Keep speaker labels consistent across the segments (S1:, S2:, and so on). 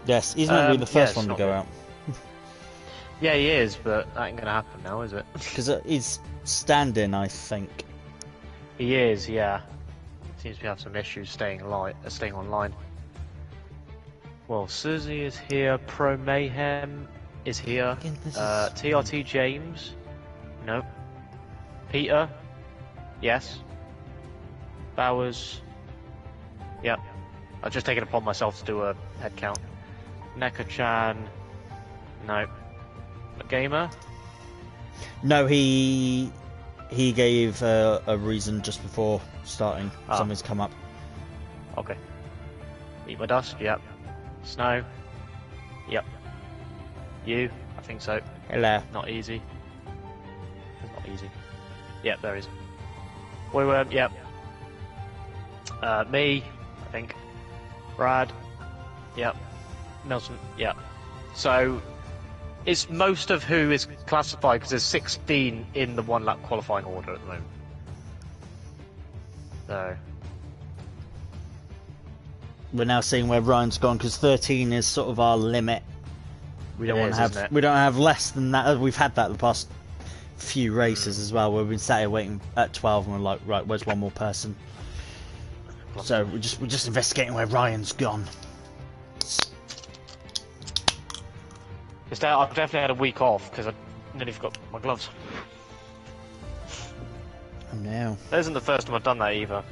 S1: Yes, he's meant to be the first one to go out.
S2: Yeah, he is, but that ain't gonna happen now, is it?
S1: Because he's standing, I think.
S2: He is, yeah. Seems to have some issues staying online. Well, Susie is here. Pro Mayhem is here. TRT James, no. Peter, yes. Bowers, yep. I've just taken it upon myself to do a head count. Neko-chan, no. Gamer?
S1: No, he gave a reason just before starting. Something's come up.
S2: Okay. Eat my dust, yep. Snow, yep. You, I think so.
S1: Hello.
S2: Not easy. It's not easy. Yep, there is. Worm, yep. Me, I think. Brad, yep. Nelson, yep. So, it's most of who is classified, because there's 16 in the 1 lap qualifying order at the moment. So.
S1: We're now seeing where Ryan's gone, because 13 is sort of our limit. We don't want to have. We don't have less than that. We've had that the past few races as well, where we've been sat here waiting at 12, and we're like, right, where's one more person? So we're just investigating where Ryan's gone.
S2: I've definitely had a week off because I nearly forgot my gloves.
S1: Oh no!
S2: That isn't the first time I've done that either.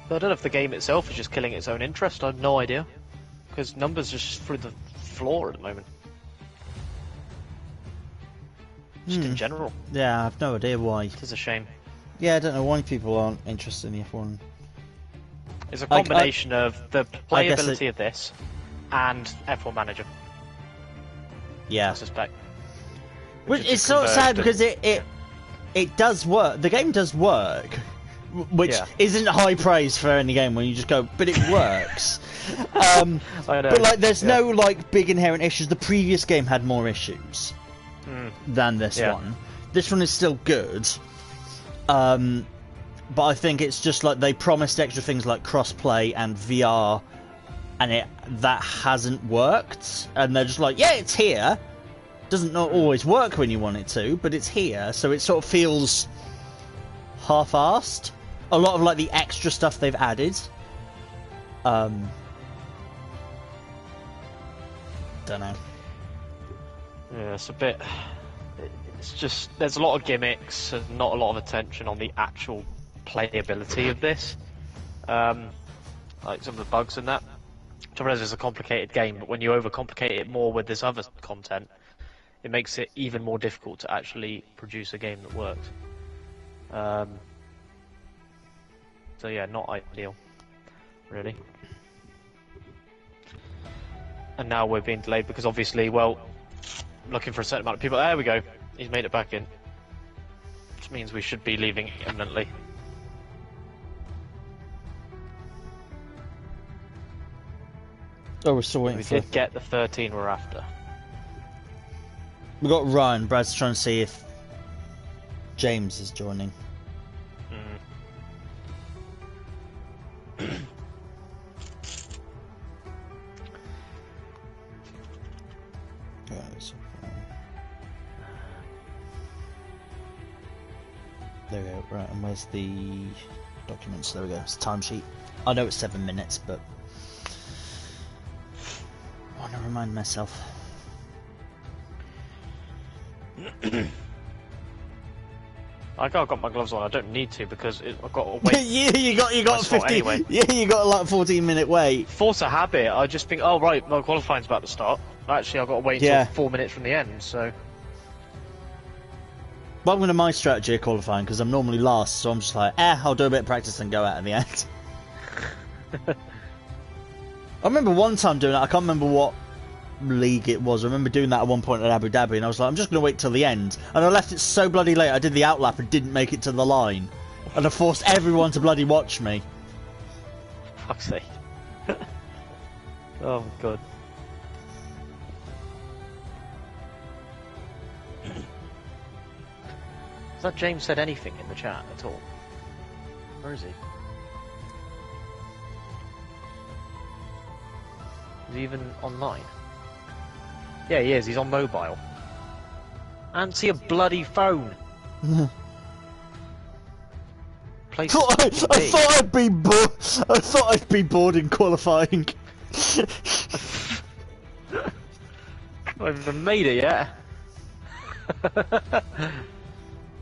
S2: But I don't know if the game itself is just killing its own interest. I have no idea, because numbers are just through the floor at the moment. Just in general.
S1: Yeah, I have no idea why.
S2: It is a shame.
S1: Yeah, I don't know why people aren't interested in the F1.
S2: It's a combination of the playability of this and F1 Manager.
S1: Yeah.
S2: I suspect.
S1: Which is sort of sad because it does work. The game does work. Which isn't high praise for any game when you just go, but it works.
S2: I know.
S1: But like, there's no like big inherent issues. The previous game had more issues than this one. This one is still good, but I think it's just like they promised extra things like crossplay and VR, and that hasn't worked. And they're just like, yeah, it's here. Doesn't not always work when you want it to, but it's here. So it sort of feels half-assed. A lot of like the extra stuff they've added. Don't know.
S2: Yeah, it's a bit. It's just there's a lot of gimmicks and not a lot of attention on the actual playability of this. Like some of the bugs and that. I realize it's a complicated game, but when you overcomplicate it more with this other content, it makes it even more difficult to actually produce a game that works. So yeah, not ideal, really. And now we're being delayed because obviously, well, looking for a certain amount of people. There we go. He's made it back in. Which means we should be leaving imminently.
S1: Oh, we're still waiting
S2: we
S1: for...
S2: did get the 13 we're after.
S1: We got Ryan. Brad's trying to see if James is joining. There we go. Right, and where's the documents? There we go. It's a timesheet. I know it's 7 minutes, but I want to remind myself.
S2: I've got my gloves on. I don't need to because I've got to wait.
S1: you got 50.
S2: Anyway.
S1: Yeah, you got like 14-minute wait.
S2: Force a habit. I just think, oh right, my qualifying's about to start. Actually, I've got to wait until 4 minutes from the end. So.
S1: Welcome to my strategy of qualifying because I'm normally last, so I'm just like, I'll do a bit of practice and go out at the end. I remember one time doing that. I can't remember what league it was. I remember doing that at one point at Abu Dhabi, and I was like, I'm just going to wait till the end. And I left it so bloody late. I did the outlap and didn't make it to the line, and I forced everyone to bloody watch me.
S2: Fuck's sake! Oh my god. Has that James said anything in the chat at all? Where is he? Is he even online? Yeah, he is. He's on mobile. Answer your bloody phone.
S1: I thought I'd be bored. I thought I'd be bored in qualifying.
S2: I haven't even made it yet.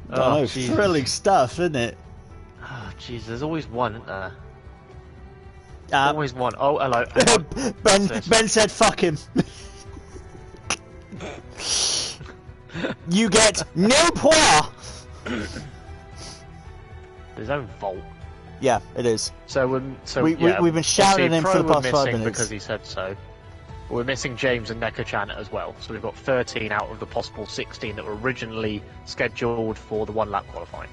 S1: Oh, thrilling stuff, isn't it?
S2: Oh, jeez, there's always one, isn't there? Always one. Oh, hello.
S1: Ben said, "Fuck him." You get no points.
S2: His own fault.
S1: Yeah, it is.
S2: So
S1: we've been shouting him for the past 5 minutes
S2: because he said so. We're missing James and Neko-chan as well, so we've got 13 out of the possible 16 that were originally scheduled for the one-lap qualifying.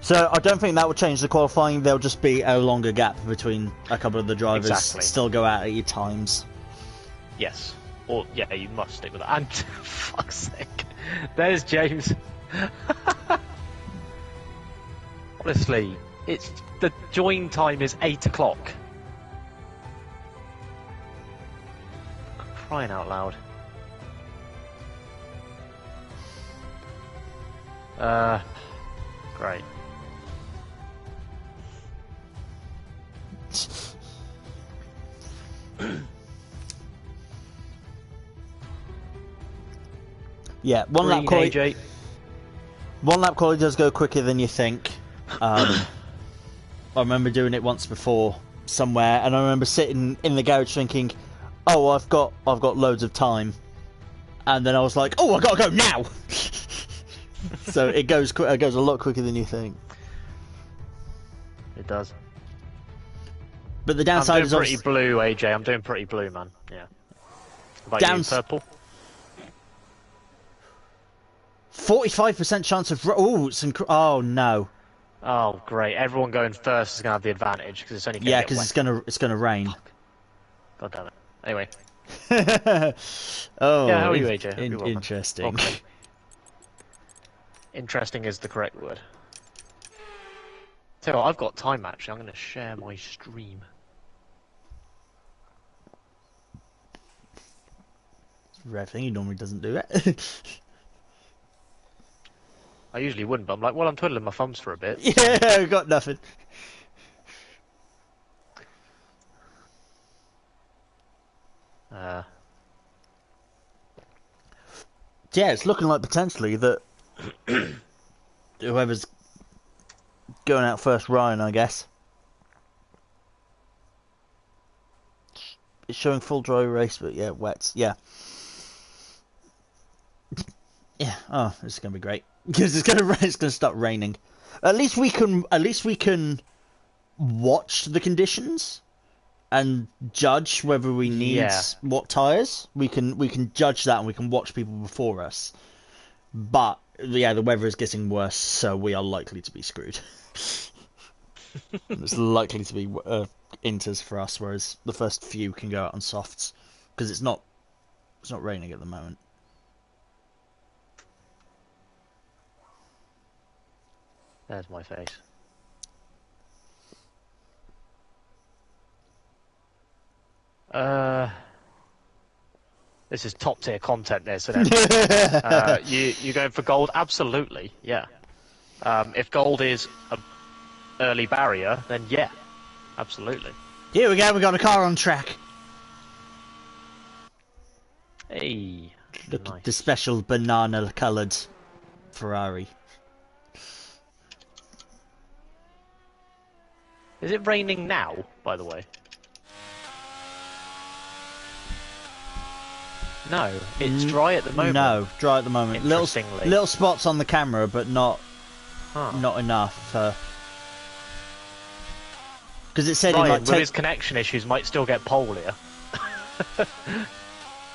S1: So I don't think that will change the qualifying. There'll just be a longer gap between a couple of the drivers.
S2: Exactly.
S1: Still go out at your times.
S2: Yes. Or, yeah, you must stick with that. And, fuck's sake, there's James. Honestly, the join time is 8 o'clock. Crying out loud. Great.
S1: Yeah, one lap quality does go quicker than you think. I remember doing it once before somewhere, and I remember sitting in the garage thinking, "Oh, I've got loads of time," and then I was like, "Oh, I gotta go now." So it goes a lot quicker than you think.
S2: It does.
S1: But the downside is
S2: I'm doing pretty blue, AJ. I'm doing pretty blue, man. Yeah. About you, purple.
S1: 45% chance of oh no.
S2: Oh great! Everyone going first is gonna have the advantage because it's only gonna
S1: because it's gonna rain.
S2: Fuck. God damn it. Anyway.
S1: Oh.
S2: Yeah, how are you, AJ?
S1: Interesting.
S2: Okay. Interesting is the correct word. Tell you what, I've got time actually. I'm gonna share my stream.
S1: It's a rare thing. He normally doesn't do it.
S2: I usually wouldn't, but I'm like, well, I'm twiddling my thumbs for a bit.
S1: Yeah, I've got nothing. Yeah, it's looking like potentially that whoever's going out first, Ryan, I guess. It's showing full dry race, but yeah, wets. Yeah. Yeah. Oh, this is gonna be great because it's gonna start raining. At least we can watch the conditions and judge whether we need what tyres. We can judge that, and we can watch people before us. But yeah, the weather is getting worse, so we are likely to be screwed. It's likely to be inters for us, whereas the first few can go out on softs because it's not raining at the moment.
S2: There's my face. This is top tier content there, so you going for gold? Absolutely, yeah. If gold is a early barrier, then yeah, absolutely.
S1: Here we go, we got a car on track.
S2: Hey,
S1: look
S2: nice.
S1: At the special banana coloured Ferrari.
S2: Is it raining now, by the way? No, it's dry at the moment.
S1: No, dry at the moment. Little spots on the camera, but not enough. Because it said
S2: Ryan, with his connection issues, might still get pole here.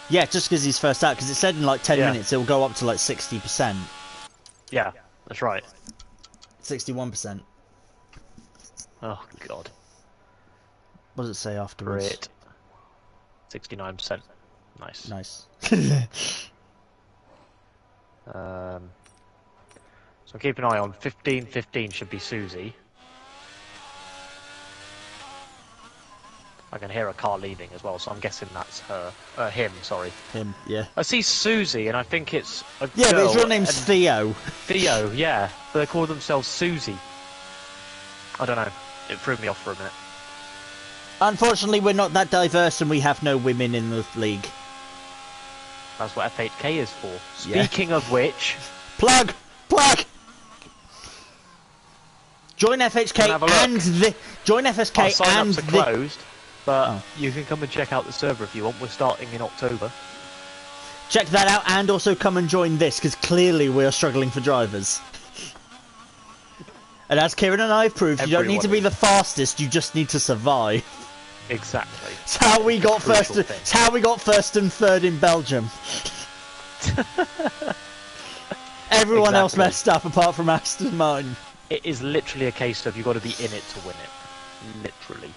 S1: Yeah, just because he's first out. Because it said in like 10 minutes it will go up to like 60%.
S2: Yeah, that's right.
S1: 61%.
S2: Oh god.
S1: What does it say afterwards?
S2: Great. 69%. Nice.
S1: Nice.
S2: So keep an eye on 15:15 should be Susie. I can hear a car leaving as well, so I'm guessing that's her. Him, sorry.
S1: Him, yeah.
S2: I see Susie, and I think it's a
S1: Yeah,
S2: girl,
S1: but his real name's Theo.
S2: Theo, yeah. But they call themselves Susie. I don't know. It threw me off for a minute.
S1: Unfortunately, we're not that diverse, and we have no women in the league.
S2: That's what FHK is for. Speaking of which...
S1: Plug! Join FHK and the... Join FSK
S2: Our sign-ups
S1: and
S2: are closed, but you can come and check out the server if you want. We're starting in October.
S1: Check that out, and also come and join this, because clearly we are struggling for drivers. And as Kieran and I have proved, you don't need to be the fastest, you just need to survive.
S2: Exactly.
S1: It's how we got first. It's how we got first and third in Belgium. Everyone else messed up apart from Aston Martin.
S2: It is literally a case of you've got to be in it to win it. Literally.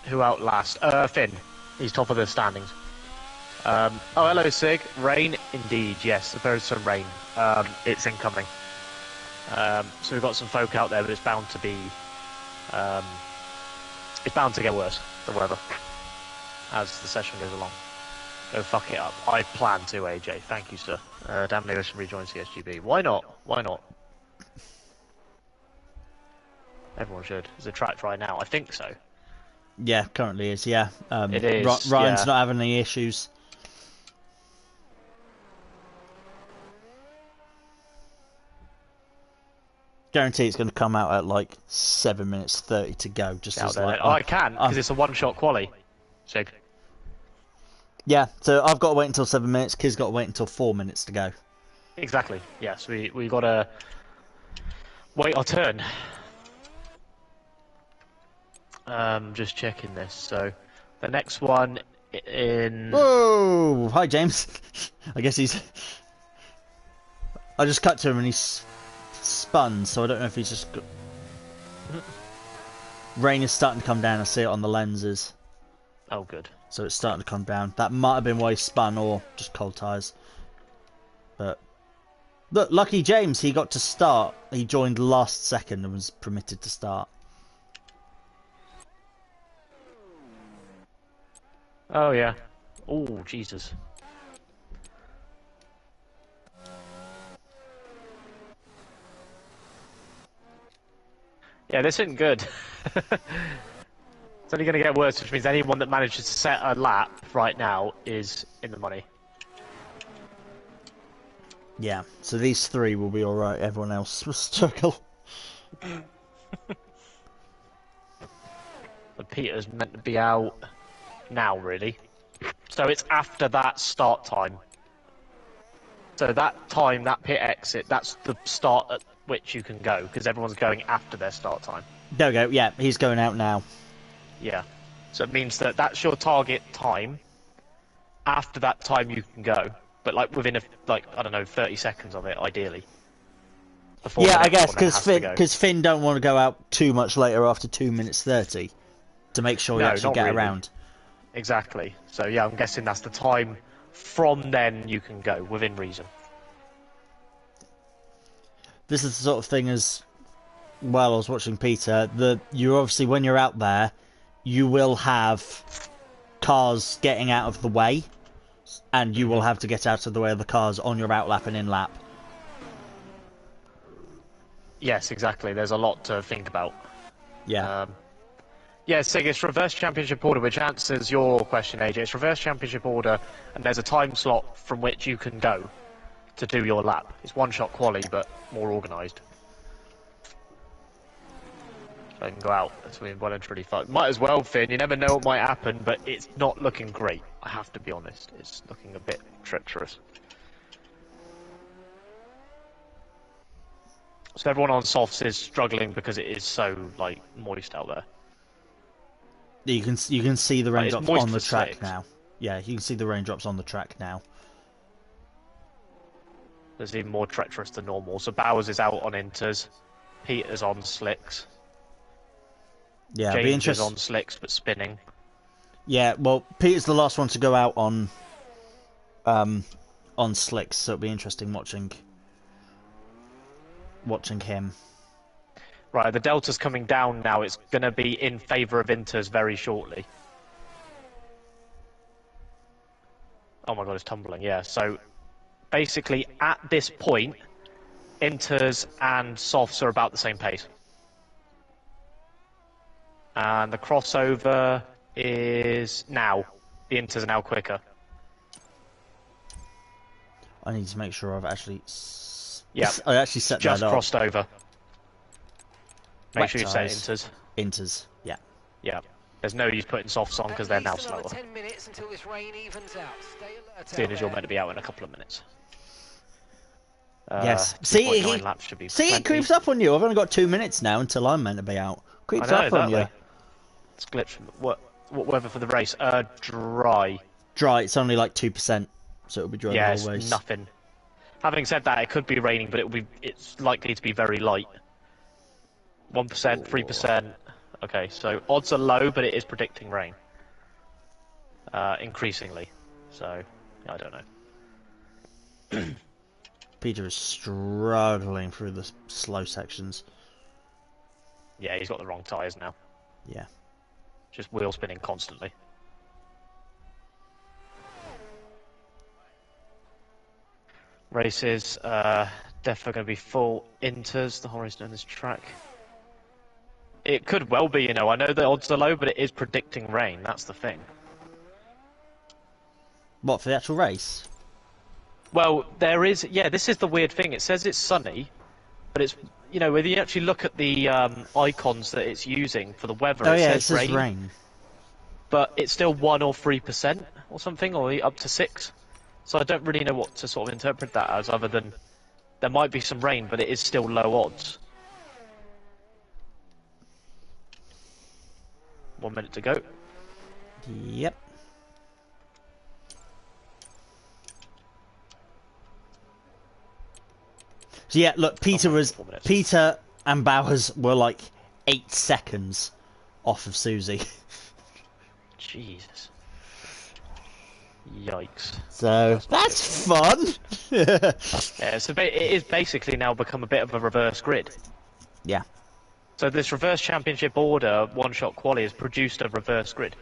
S2: Who outlasts? Finn. He's top of the standings. Oh, hello, Sig. Rain, indeed. Yes, there's some rain. It's incoming. So we've got some folk out there, but it's bound to be. It's bound to get worse, the weather, as the session goes along. Go fuck it up. I plan to, AJ. Thank you, sir. Damn near should rejoin CSGB. Why not? Why not? Everyone should. Is it tracked right now? I think so.
S1: Yeah, currently is, yeah.
S2: It is,
S1: Ryan's not having any issues. Guarantee it's going to come out at like 7 minutes 30 to go. Just as like,
S2: I can, because it's a one-shot quali. Sig.
S1: Yeah, so I've got to wait until 7 minutes. Kid's got to wait until 4 minutes to go.
S2: Exactly. Yes, we got to wait our turn. Just checking this. So the next one in.
S1: Whoa! Hi, James. I guess he's. I just cut to him and he's spun, so I don't know if he's just. Rain is starting to come down. I see it on the lenses.
S2: Oh, good.
S1: So it's starting to come down. That might have been why he spun, or just cold tyres. But look, lucky James, he got to start. He joined last second and was permitted to start.
S2: Oh yeah. Oh Jesus. Yeah, this isn't good. It's only going to get worse, which means anyone that manages to set a lap right now is in the money.
S1: Yeah, so these three will be alright, everyone else will struggle.
S2: But Peter's meant to be out now, really. So it's after that start time. So that time, that pit exit, that's the start at which you can go, because everyone's going after their start time.
S1: There we go, yeah, he's going out now.
S2: Yeah. So it means that that's your target time. After that time you can go. But like within I don't know, 30 seconds of it, ideally. Before
S1: yeah, I guess, because Finn don't want to go out too much later after 2 minutes 30 to make sure he actually get around.
S2: Exactly. So yeah, I'm guessing that's the time from then you can go, within reason.
S1: This is the sort of thing as well, I was watching Peter, you obviously, when you're out there, you will have cars getting out of the way, and you will have to get out of the way of the cars on your out lap and in lap.
S2: Yes, exactly. There's a lot to think about.
S1: Yeah.
S2: Yeah, Sig, it's reverse championship order, which answers your question, AJ. It's reverse championship order, and there's a time slot from which you can go to do your lap. It's one-shot quali, but more organised. So I can go out. That's been well and truly fun. Might as well, Finn. You never know what might happen, but it's not looking great. I have to be honest. It's looking a bit treacherous. So everyone on softs is struggling because it is so moist out there.
S1: You can see the raindrops on the track
S2: slicks.
S1: now. Yeah, you can see the raindrops on the track now.
S2: There's even more treacherous than normal. So Bowers is out on inters. Peter's on slicks.
S1: Yeah,
S2: James is on slicks but spinning.
S1: Yeah, well, Peter's the last one to go out on on slicks, so it'll be interesting watching him.
S2: Right, the delta's coming down now. It's going to be in favour of Inters very shortly. Oh my god, it's tumbling, yeah. So, basically, at this point, Inters and Softs are about the same pace. And the crossover is now. The Inters are now quicker.
S1: I need to make sure I've actually...
S2: Yeah,
S1: I actually set that up.
S2: Just crossed over. Make
S1: Wet
S2: sure you set
S1: tyres.
S2: Inters.
S1: Inters, yeah.
S2: Yeah. There's no use putting Softs on because they're now slower. Seeing as you're meant to be out in a couple of minutes.
S1: Yes. See, it creeps up on you. I've only got 2 minutes now until I'm meant to be out. Creeps up on you.
S2: It's glitch. What weather for the race? Dry.
S1: Dry. It's only like 2%, so it'll be dry
S2: yeah,
S1: the whole race.
S2: It's nothing. Having said that, it could be raining, but it's likely to be very light. 1%, 3%. Okay, so odds are low, but it is predicting rain. Increasingly. So, I don't know.
S1: Peter is struggling through the slow sections.
S2: Yeah, he's got the wrong tyres now.
S1: Yeah.
S2: Just wheel spinning constantly. Races, definitely going to be full Inters, the whole race down this track. It could well be, you know, I know the odds are low, but it is predicting rain, that's the thing.
S1: What, for the actual race?
S2: Well, there is, yeah, this is the weird thing. It says it's sunny, but it's, you know, when you actually look at the icons that it's using for the weather,
S1: it says rain.
S2: But it's still 1 or 3% or something, or up to 6. So I don't really know what to sort of interpret that as, other than there might be some rain, but it is still low odds. 1 minute to go.
S1: Yep. So yeah, look, Peter and Bowers were like 8 seconds off of Susie.
S2: Jesus. Yikes.
S1: So that's fun.
S2: Yeah, so it is basically now become a bit of a reverse grid.
S1: Yeah.
S2: So this reverse championship order one-shot quali has produced a reverse grid.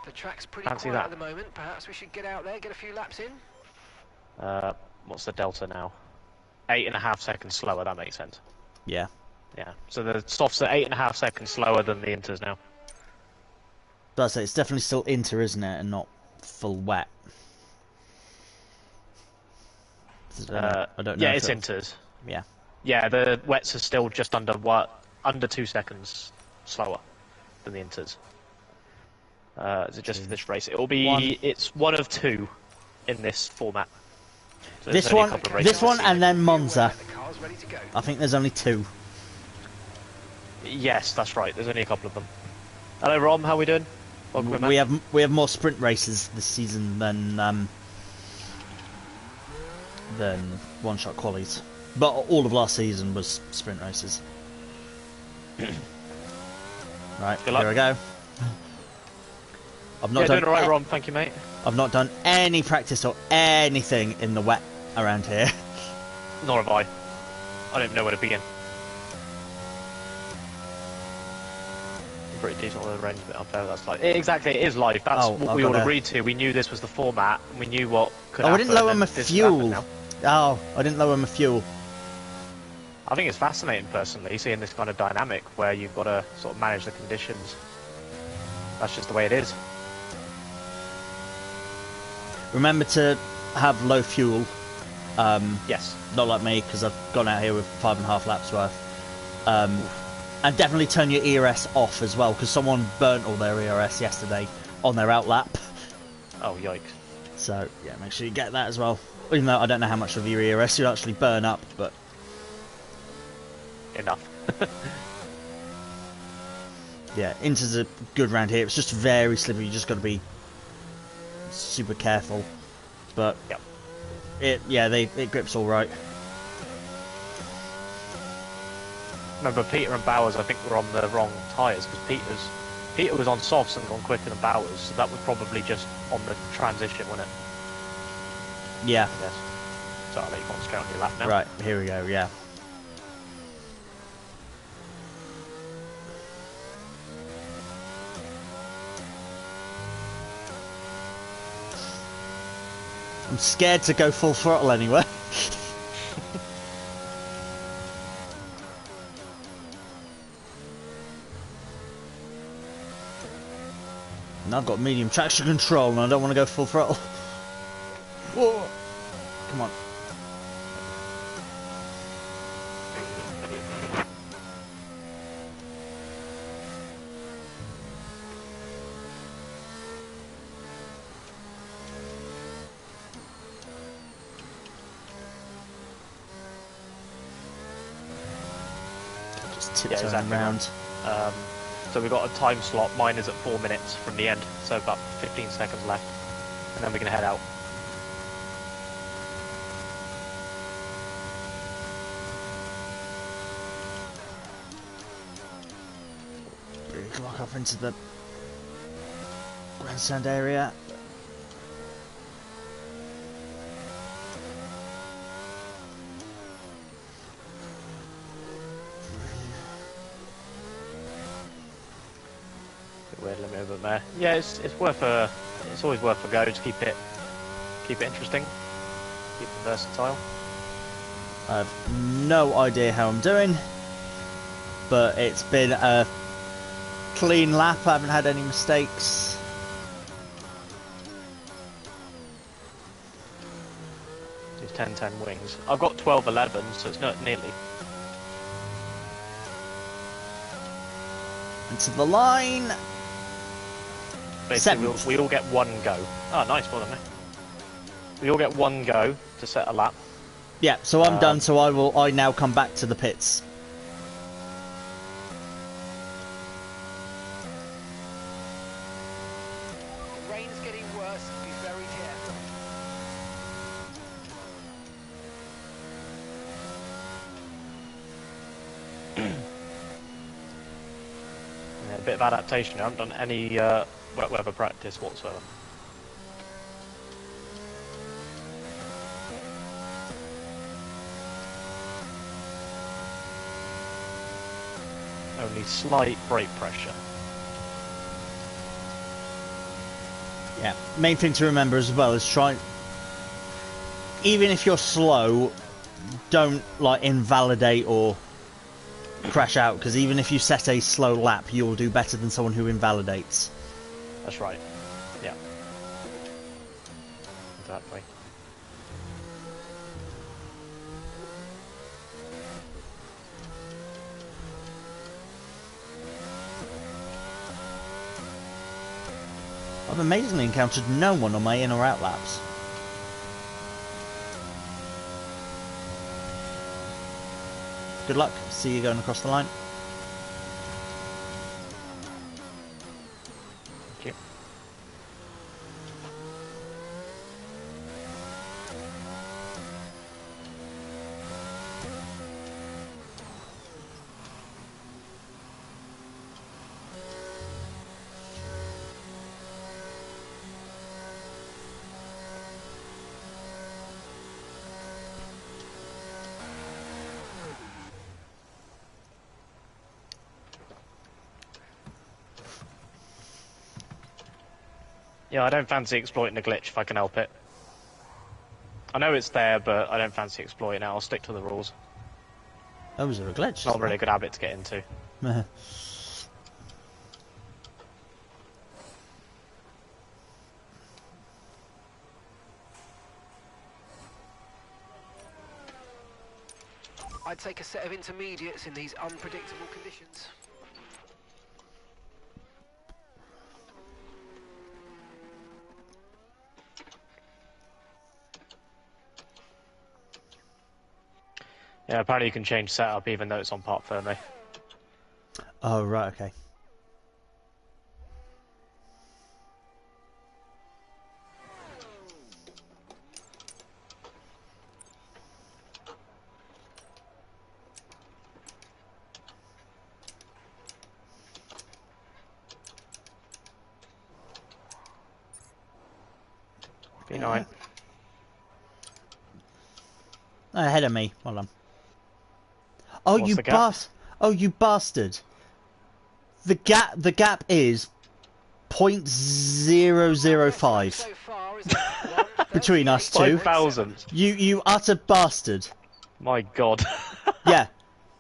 S3: The track's pretty quiet at the moment. Perhaps we should get out there, get a few laps in.
S2: What's the delta now? 8.5 seconds slower. That makes sense.
S1: Yeah.
S2: Yeah. So the softs are 8.5 seconds slower than the Inters now.
S1: But I say it's definitely still Inter, isn't it, and not full wet. I don't know.
S2: Yeah, it's Inters.
S1: Yeah.
S2: Yeah, the wets are still just under 2 seconds slower than the Inters. Is it just for this race? It will be. It's one of 2 in this format. So
S1: this one, and then Monza. I think there's only 2.
S2: Yes, that's right. There's only a couple of them. Hello, Rom. How are we doing?
S1: We have more sprint races this season than one-shot qualies. But all of last season was sprint races. Right, here I go. I've not
S2: doing all right, Rom. Thank you, mate.
S1: I've not done any practice or anything in the wet around here.
S2: Nor have I. I don't even know where to begin. Pretty decent, although the rain's a bit unfair. That's like exactly, it is live. That's what we all agreed to. We knew this was the format, and we knew what could happen.
S1: I didn't lower my fuel. Oh, I didn't lower my fuel.
S2: I think it's fascinating, personally, seeing this kind of dynamic where you've got to sort of manage the conditions. That's just the way it is.
S1: Remember to have low fuel.
S2: Yes.
S1: Not like me, because I've gone out here with 5.5 laps worth. And definitely turn your ERS off as well, because someone burnt all their ERS yesterday on their out lap.
S2: Oh, yikes.
S1: So, yeah, make sure you get that as well. Even though I don't know how much of your ERS you actually burn up, but...
S2: Enough.
S1: Yeah, Inter's a good round here. It's just very slippery. You just got to be super careful. But
S2: yep.
S1: It grips all right.
S2: Remember, Peter and Bowers, I think, were on the wrong tyres, because Peter was on softs and gone quicker than Bowers, so that was probably just on the transition, wasn't it?
S1: Yeah.
S2: Yes. So I'll let you concentrate on your lap now.
S1: Right, here we go, yeah. I'm scared to go full throttle anyway. And I've got medium traction control and I don't want to go full throttle. Whoa. Come on. Just tiptoeing around.
S2: So we've got a time slot. Mine is at 4 minutes from the end, so about 15 seconds left, and then we can head out.
S1: Walk up into the grandstand area.
S2: Weird limit over there. Yeah, it's worth a. It's always worth a go to keep it interesting, keep it versatile.
S1: I have no idea how I'm doing, but it's been a clean lap. I haven't had any mistakes.
S2: These 10-10 wings. I've got 12-11, so it's not nearly.
S1: Into the line.
S2: Basically, we all get one go. Oh, nice, well done, mate. We all get one go to set a lap.
S1: Yeah, so I'm done. So I now come back to the pits.
S3: The rain's getting worse. Be very careful.
S2: Yeah, a bit of adaptation. I haven't done any wet weather practice whatsoever. Only slight brake pressure.
S1: Yeah, main thing to remember as well is try. Even if you're slow, don't like invalidate or crash out, because even if you set a slow lap, you'll do better than someone who invalidates.
S2: That's right. Yeah. Exactly.
S1: I've amazingly encountered no one on my in or out laps. Good luck. See you going across the line.
S2: Thank you. Yeah, I don't fancy exploiting the glitch if I can help it. I know it's there, but I don't fancy exploiting it. I'll stick to the rules.
S1: Oh, was there a glitch?
S2: Not really a good habit to get into.
S3: I'd take a set of intermediates in these unpredictable conditions.
S2: Yeah, apparently you can change setup even though it's on part firmly.
S1: Oh, right, okay.
S2: P9.
S1: Ahead of me. Hold on. Oh,
S2: What's
S1: you
S2: the gap?
S1: Oh, you bastard. The gap is 0.005 between us two.
S2: 5,000.
S1: You utter bastard.
S2: My God.
S1: Yeah.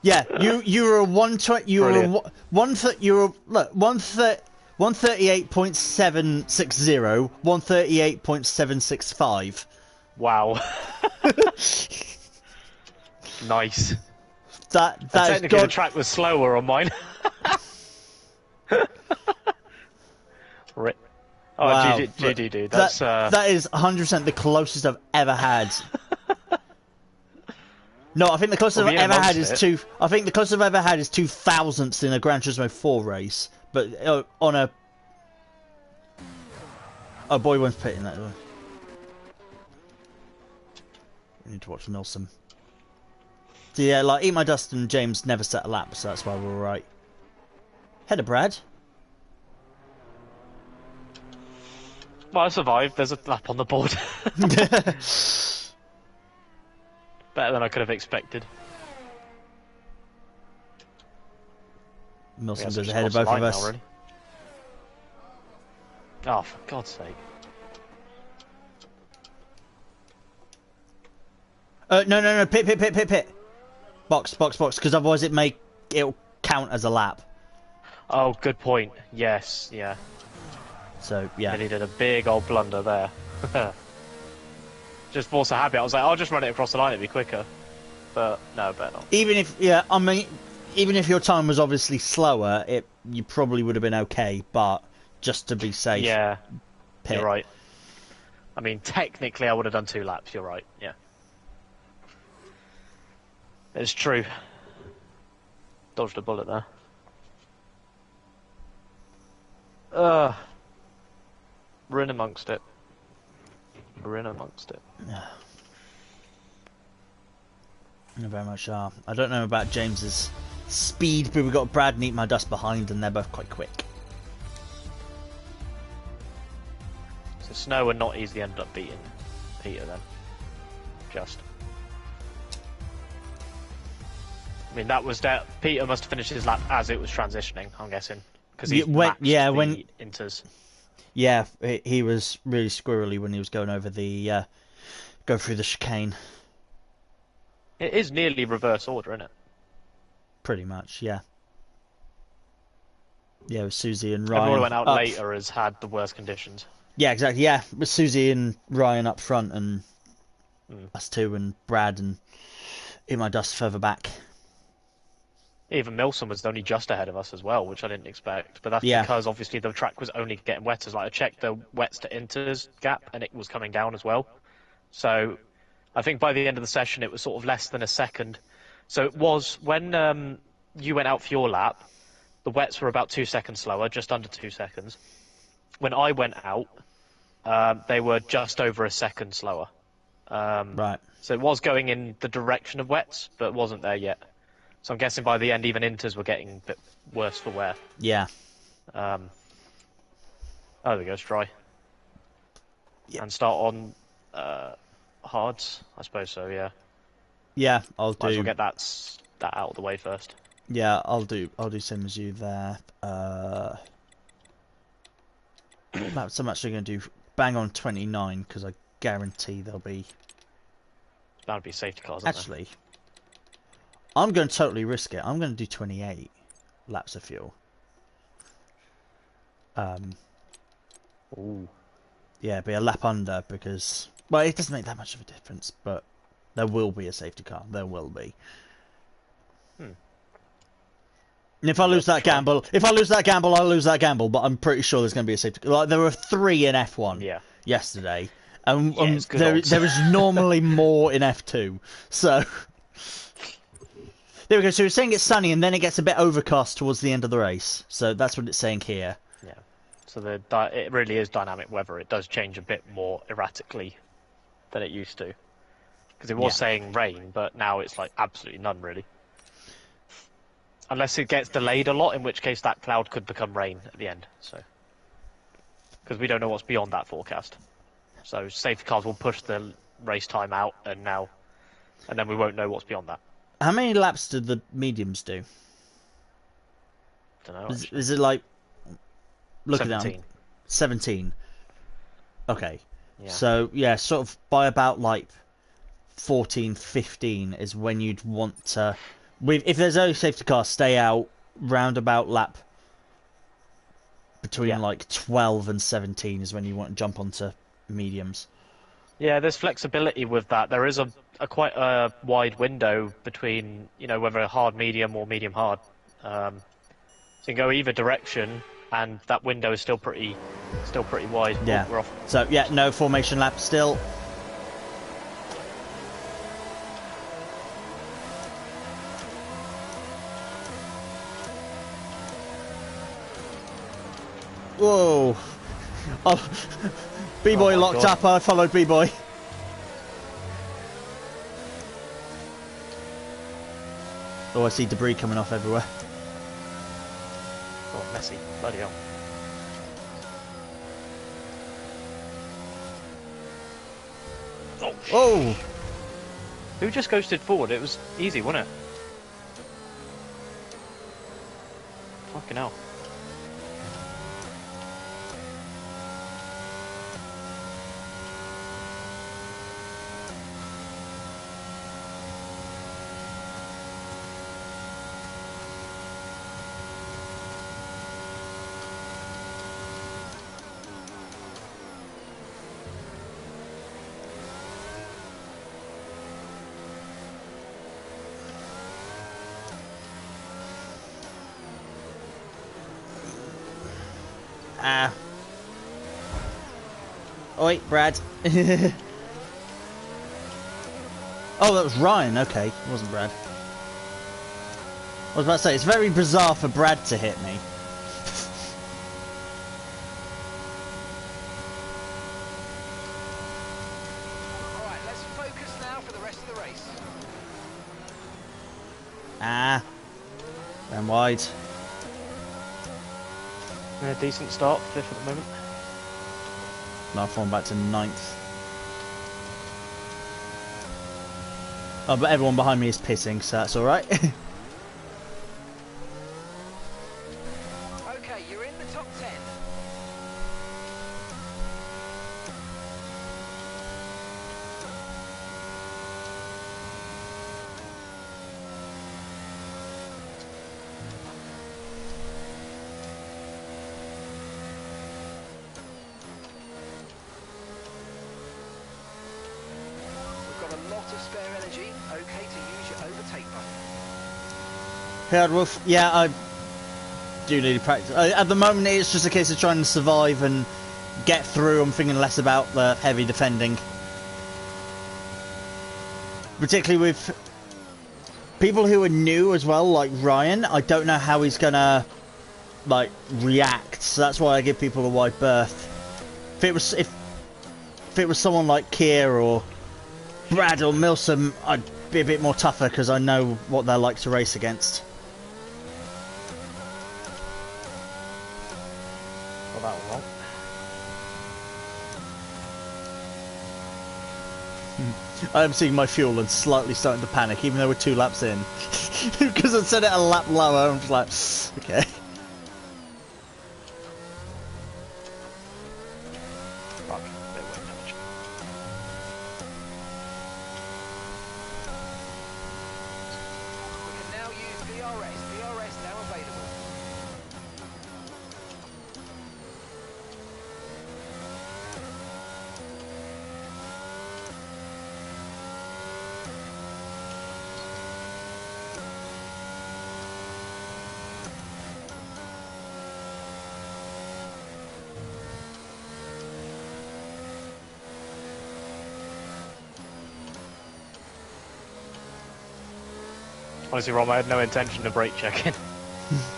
S1: You were a 120. You were a
S2: Brilliant.
S1: 138.760. 138.765.
S2: Wow. Nice.
S1: That
S2: Technically,
S1: is
S2: the track was slower on mine. Rip. Oh,
S1: wow.
S2: GG, dude. That's
S1: that is 100% the closest I've ever had. No, I think the closest I've ever had is I think the closest I've ever had is 2,000ths in a Gran Turismo 4 race, but on a. Oh boy, one's pitting that way. We need to watch Milsom. So yeah, like Eat My Dust and James never set a lap, so that's why we're alright. Header, Brad.
S2: Well, I survived. There's a lap on the board. Better than I could have expected.
S1: Milsom goes ahead of both of us.
S2: Now, really. Oh, for God's sake.
S1: No, pit. Box, because otherwise it'll count as a lap.
S2: Oh, good point. Yes, yeah.
S1: So, yeah.
S2: And he did a big old blunder there. Just force a habit. I was like, I'll just run it across the line, it'd be quicker. But, no, better not.
S1: Even if your time was obviously slower, you probably would have been okay, but just to be safe.
S2: Yeah,
S1: pit.
S2: You're right. I mean, technically I would have done 2 laps, you're right, yeah. It's true. Dodged a bullet there. We're in amongst it.
S1: You very much are. I don't know about James's speed, but we've got Brad and Eat My Dust behind, and they're both quite quick.
S2: So Snow and Not Easy ended up beating Peter then. Just. I mean, that was that. Peter must have finished his lap as it was transitioning, I'm guessing. Because he
S1: when
S2: inters.
S1: Yeah, he was really squirrely when he was going over the go through the chicane.
S2: It is nearly reverse order, isn't it?
S1: Pretty much, yeah. Yeah, with Susie and Ryan.
S2: Everyone who went out later has had the worst conditions.
S1: Yeah, exactly. Yeah, with Susie and Ryan up front, and us two, and Brad and Eat My Dust further back.
S2: Even Milsom was only just ahead of us as well, which I didn't expect. But that's because obviously the track was only getting wetter. Like I checked the wets to inters gap, and it was coming down as well. So I think by the end of the session, it was sort of less than a second. So it was when you went out for your lap, the wets were about 2 seconds slower, just under 2 seconds. When I went out, they were just over a second slower.
S1: Right.
S2: So it was going in the direction of wets, but wasn't there yet. So I'm guessing by the end, even inters were getting a bit worse for wear.
S1: Yeah.
S2: Oh, there we go, it's dry. Yeah. And start on hards, I suppose so, yeah.
S1: Yeah, I'll do.
S2: Might as well get that out of the way first.
S1: Yeah, I'll do same as you there. So I'm actually going to do bang on 29 because I guarantee there'll be.
S2: It's bound to be safety cars.
S1: Actually, I'm going to totally risk it. I'm going to do 28 laps of fuel.
S2: Ooh.
S1: Yeah, be a lap under because it doesn't make that much of a difference, but there will be a safety car. There will be. And if I lose that gamble, I'll lose that gamble. But I'm pretty sure there's going to be a safety car. Like there were 3 in F1 yesterday, and there is normally more in F2. So. There we go. So it's saying it's sunny, and then it gets a bit overcast towards the end of the race. So that's what it's saying here.
S2: Yeah. So it really is dynamic weather. It does change a bit more erratically than it used to. Because it was saying rain, but now it's like absolutely none, really. Unless it gets delayed a lot, in which case that cloud could become rain at the end. So, because we don't know what's beyond that forecast. So safety cars will push the race time out, and now and then we won't know what's beyond that.
S1: How many laps did the mediums do?
S2: Don't know.
S1: Is it like... Look
S2: 17.
S1: at that. 17. Okay.
S2: Yeah.
S1: So, yeah, sort of by about, like, 14, 15 is when you'd want to... If there's early safety cars, stay out round about lap between, like, 12 and 17 is when you want to jump onto mediums. Yeah,
S2: there's flexibility with that. There is a quite a wide window between, you know, whether hard medium or medium hard. So you can go either direction, and that window is still pretty wide.
S1: Yeah.
S2: We're off.
S1: So yeah, no formation lap still. Whoa! Oh, B-boy locked
S2: God.
S1: up. I followed B-boy. Oh, I see debris coming off everywhere.
S2: Oh, messy. Bloody hell.
S1: Oh!
S2: Who just ghosted forward? It was easy, wasn't it? Fucking hell.
S1: Oi, Brad. Oh, that was Ryan. Okay, it wasn't Brad. I was about to say, it's very bizarre for Brad to hit me.
S3: Alright, let's focus now for the rest of the race.
S1: Ran wide.
S2: Yeah, decent start, 5th at the moment.
S1: Now I've fallen back to 9th. Oh, but everyone behind me is pissing, so that's alright.
S3: Okay, you're in the top 10. We've got a lot of spare energy. Okay to use your overtake button.
S1: Hard Wolf, yeah, I do need to practice. At the moment, it's just a case of trying to survive and get through. I'm thinking less about the heavy defending. Particularly with people who are new as well, like Ryan. I don't know how he's gonna, like, react. So that's why I give people a wide berth. If it was someone like Keir or Brad or Milsom, I'd be a bit more tougher because I know what they're like to race against.
S2: Well, that was wrong.
S1: I'm seeing my fuel and slightly starting to panic, even though we're 2 laps in. Because I set it a lap lower, I'm just like, okay.
S2: Fuck, bit of wind damage.
S3: We can now use DRS. DRS now available.
S2: Honestly, Rob, I had no intention of brake checking.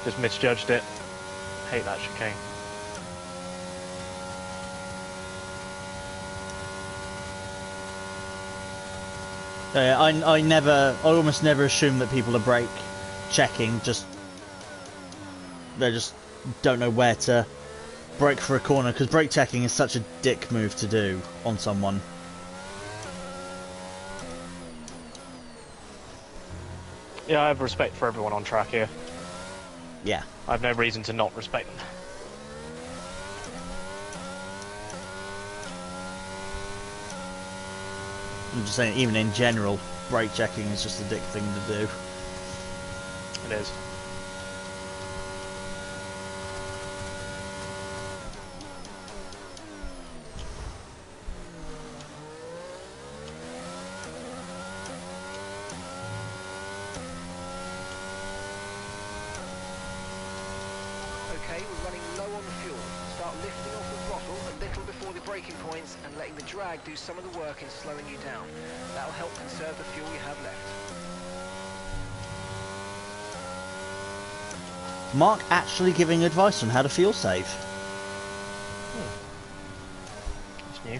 S2: Just misjudged it. Hate that chicane.
S1: I almost never assume that people are brake checking. They just don't know where to brake for a corner, because brake checking is such a dick move to do on someone.
S2: Yeah, I have respect for everyone on track here.
S1: Yeah.
S2: I have no reason to not respect them.
S1: I'm just saying, even in general, brake checking is just a dick thing to do.
S2: It is.
S3: Okay, we're running low on fuel. Start lifting off the throttle a little before the braking points and letting the drag do some of the work in slowing you down. That'll help conserve the fuel you have left.
S1: Mark actually giving advice on how to fuel save.
S2: That's new.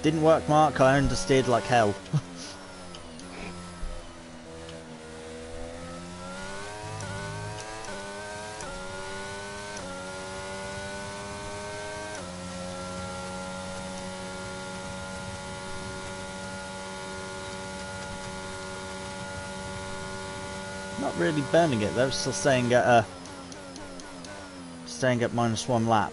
S1: Didn't work, Mark. I understeered like hell. Not really burning it though. Still staying at -1 lap.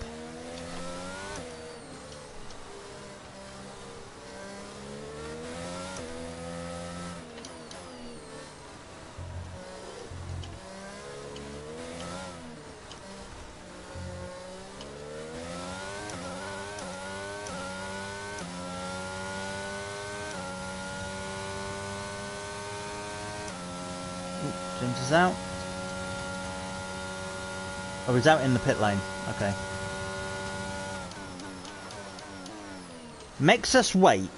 S1: James is out. Oh, he's out in the pit lane. Okay. Makes us wait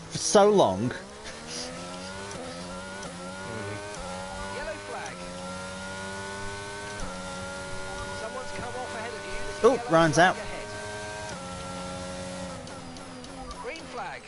S1: for so long.
S3: Yellow flag. Someone's come off ahead of you. There's a
S1: Oh,
S3: yellow
S1: Ryan's
S3: flag
S1: out.
S3: ahead. Green flag.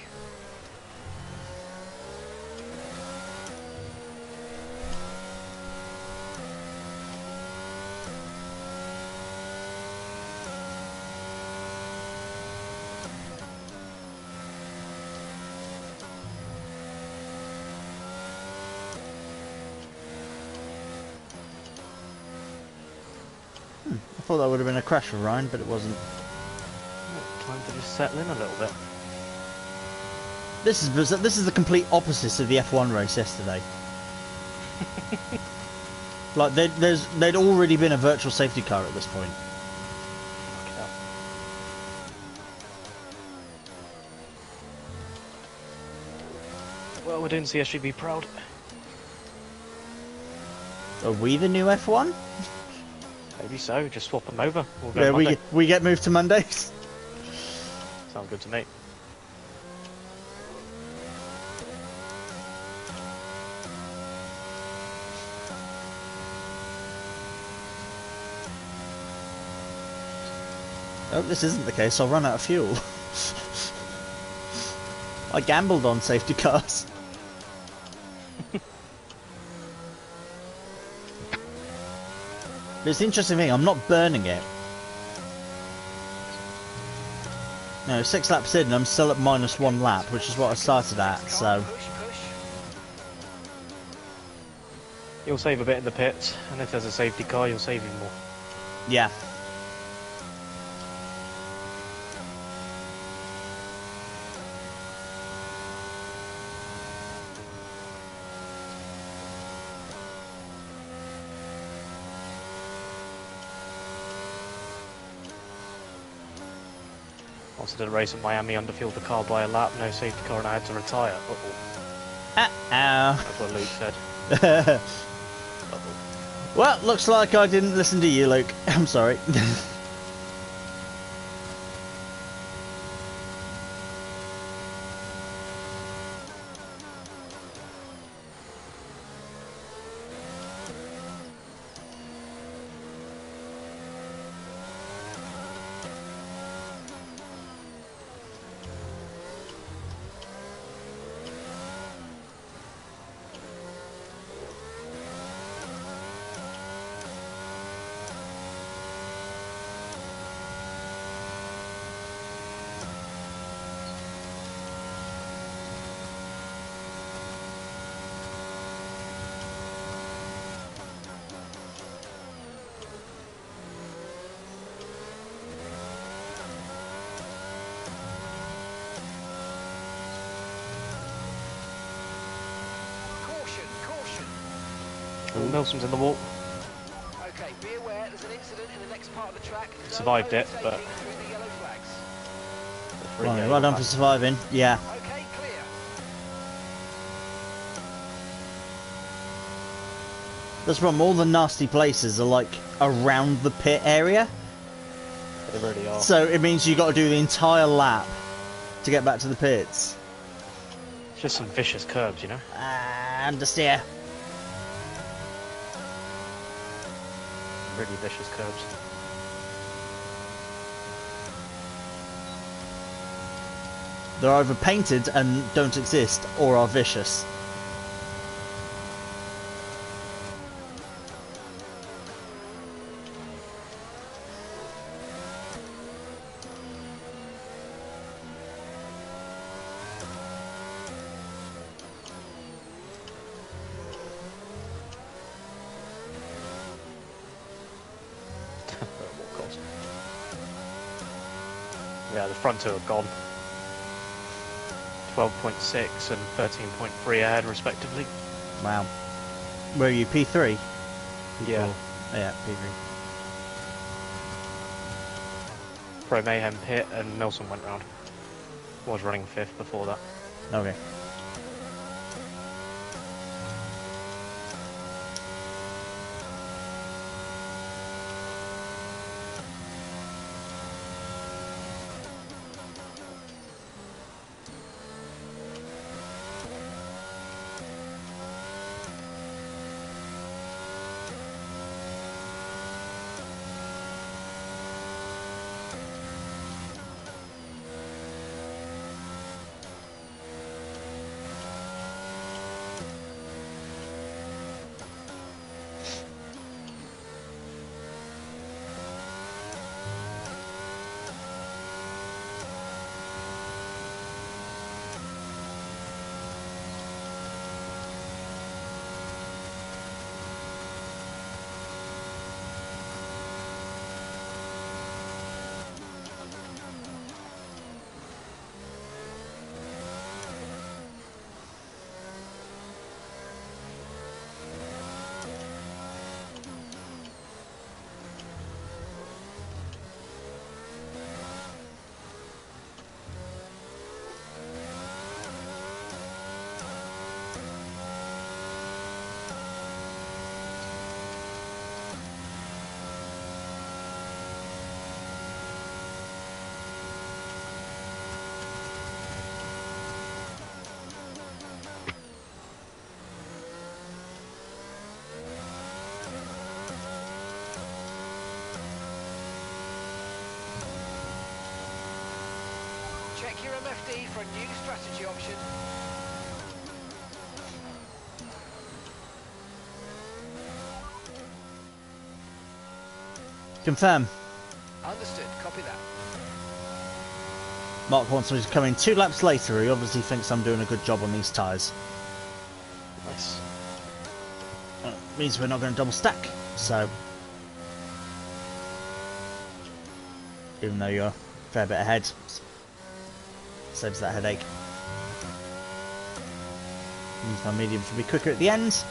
S1: I thought that would have been a crash for Ryan, but it wasn't.
S2: Time to just settle in a little bit.
S1: This is the complete opposite of the F1 race yesterday. Like there'd already been a virtual safety car at this point.
S2: Well, we're doing CSGB proud.
S1: Are we the new F1?
S2: Maybe so. Just swap them over. We'll go
S1: Yeah,
S2: Monday.
S1: we get moved to Mondays.
S2: Sounds good to me.
S1: Oh, this isn't the case. I'll run out of fuel. I gambled on safety cars. But it's the interesting thing, I'm not burning it. No, 6 laps in and I'm still at -1 lap, which is what I started at, so...
S3: Push, push.
S2: You'll save a bit in the pits, and if there's a safety car, you'll save even more.
S1: Yeah.
S2: Also did a race in Miami, underfueled the car by a lap, no safety car, and I had to retire. Uh-oh. That's what Luke said. Uh-oh.
S1: Well, looks like I didn't listen to you, Luke. I'm sorry.
S2: Milsom's in the wall.
S3: Okay, be aware there's an incident in the next part of the track. No
S2: Survived it, but
S3: overtaking through the yellow flags.
S1: Well done for surviving. Yeah.
S3: Okay, clear.
S1: That's from all the nasty places are like around the pit area.
S2: They really are.
S1: So it means you got to do the entire lap to get back to the pits.
S2: It's just some vicious curbs, you know.
S1: And the steer.
S2: Really vicious curbs.
S1: They're either painted and don't exist, or are vicious.
S2: What cost? Yeah, the front two are gone. 12.6 and 13.3 ahead, respectively.
S1: Wow. Where are you? P3?
S2: Yeah.
S1: Oh, yeah, P3.
S2: Pro Mayhem hit and Milsom went round. Was running 5th before that.
S1: Okay.
S3: Check your MFD for a new strategy option.
S1: Confirm.
S3: Understood, copy that.
S1: Mark wants me to come in 2 laps later. He obviously thinks I'm doing a good job on these tyres.
S2: Nice.
S1: Means we're not going to double stack. So, even though you're a fair bit ahead, saves that headache. Means my medium should be quicker at the end.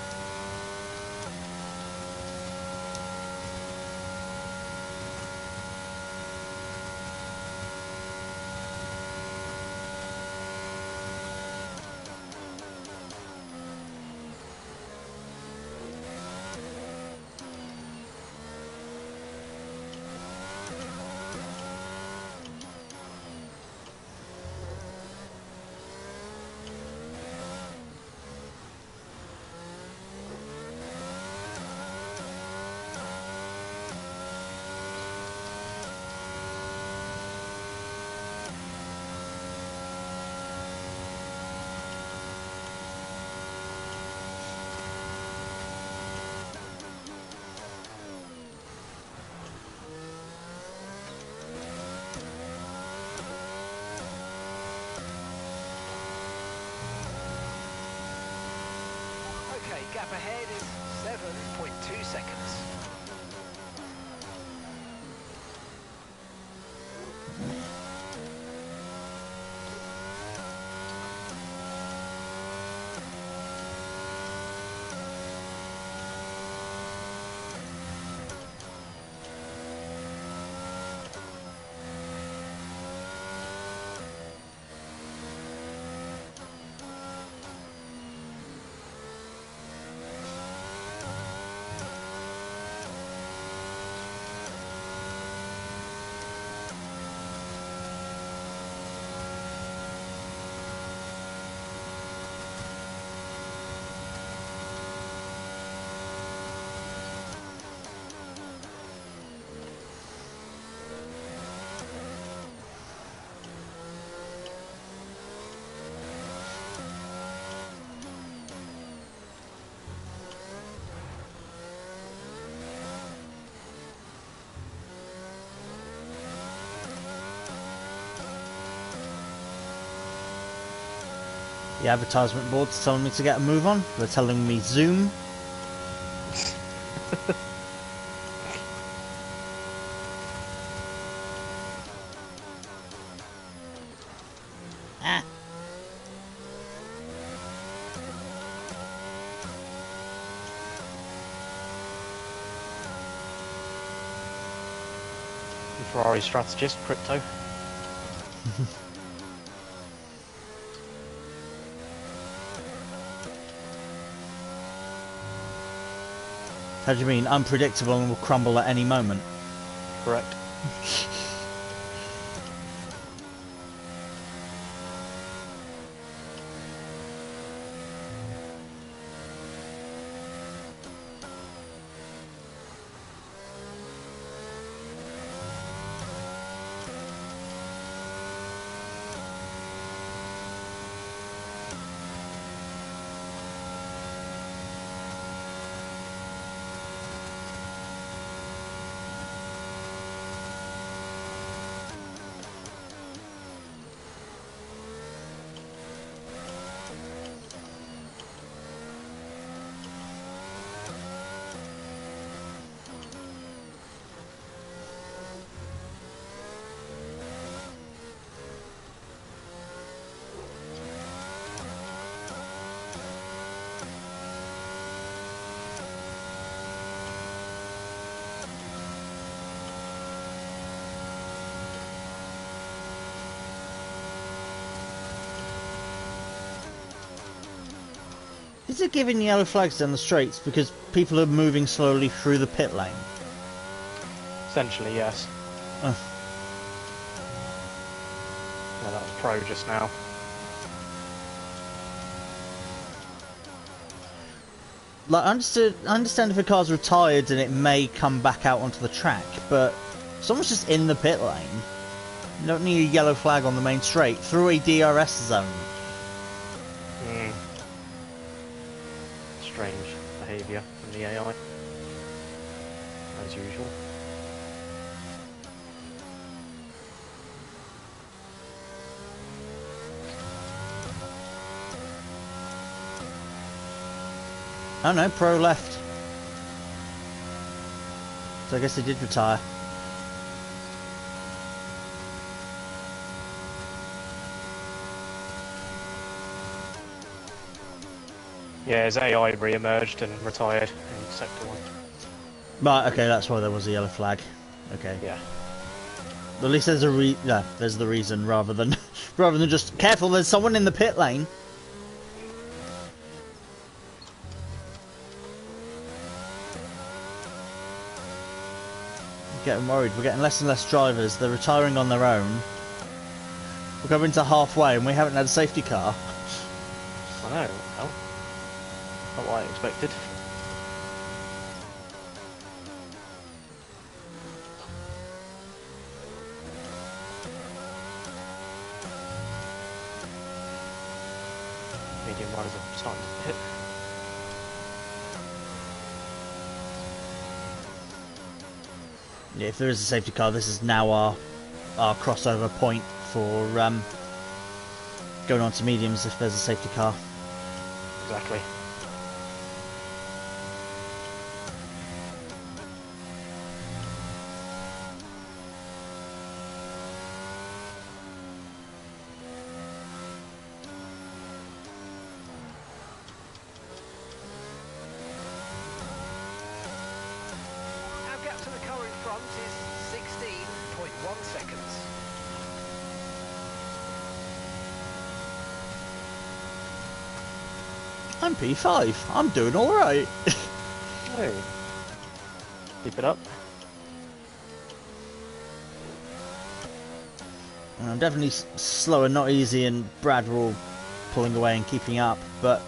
S3: Okay, gap ahead is 7.2 seconds.
S1: The advertisement board's telling me to get a move on. They're telling me zoom. Ah.
S2: Ferrari strategist, crypto.
S1: How do you mean? Unpredictable and will crumble at any moment?
S2: Correct.
S1: Is it giving yellow flags down the straights because people are moving slowly through the pit lane?
S2: Essentially, yes.
S1: Oh.
S2: Yeah, that was pro just now.
S1: Like, I understand if a car's retired and it may come back out onto the track, but if someone's just in the pit lane, you don't need a yellow flag on the main straight through a DRS zone.
S2: Strange behaviour from the AI, as usual.
S1: Oh no, Pro left. So I guess they did retire.
S2: Yeah, his AI re-emerged and retired in Sector 1.
S1: Right, okay, that's why there was a yellow flag. Okay.
S2: Yeah.
S1: At least there's there's the reason rather than just careful, there's someone in the pit lane. I'm getting worried. We're getting less and less drivers. They're retiring on their own. We're going to halfway and we haven't had a safety car.
S2: I know. Well, not what I expected. Medium riders are starting to hit.
S1: Yeah, if there is a safety car, this is now our crossover point for going on to mediums if there's a safety car.
S2: Exactly.
S3: Our gap to the car in front is 16.1 seconds.
S1: I'm P5. I'm doing alright.
S2: Hey. Keep it up.
S1: I'm definitely slower, not easy, and Brad were all pulling away and keeping up, but...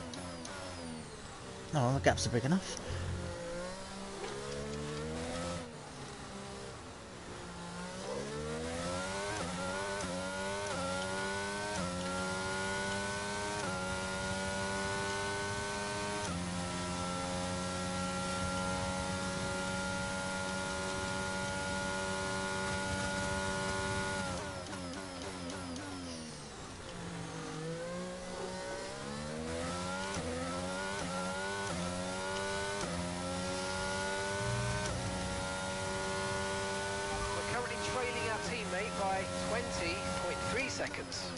S1: Oh, the gaps are big enough.
S3: okay by 20.3 seconds.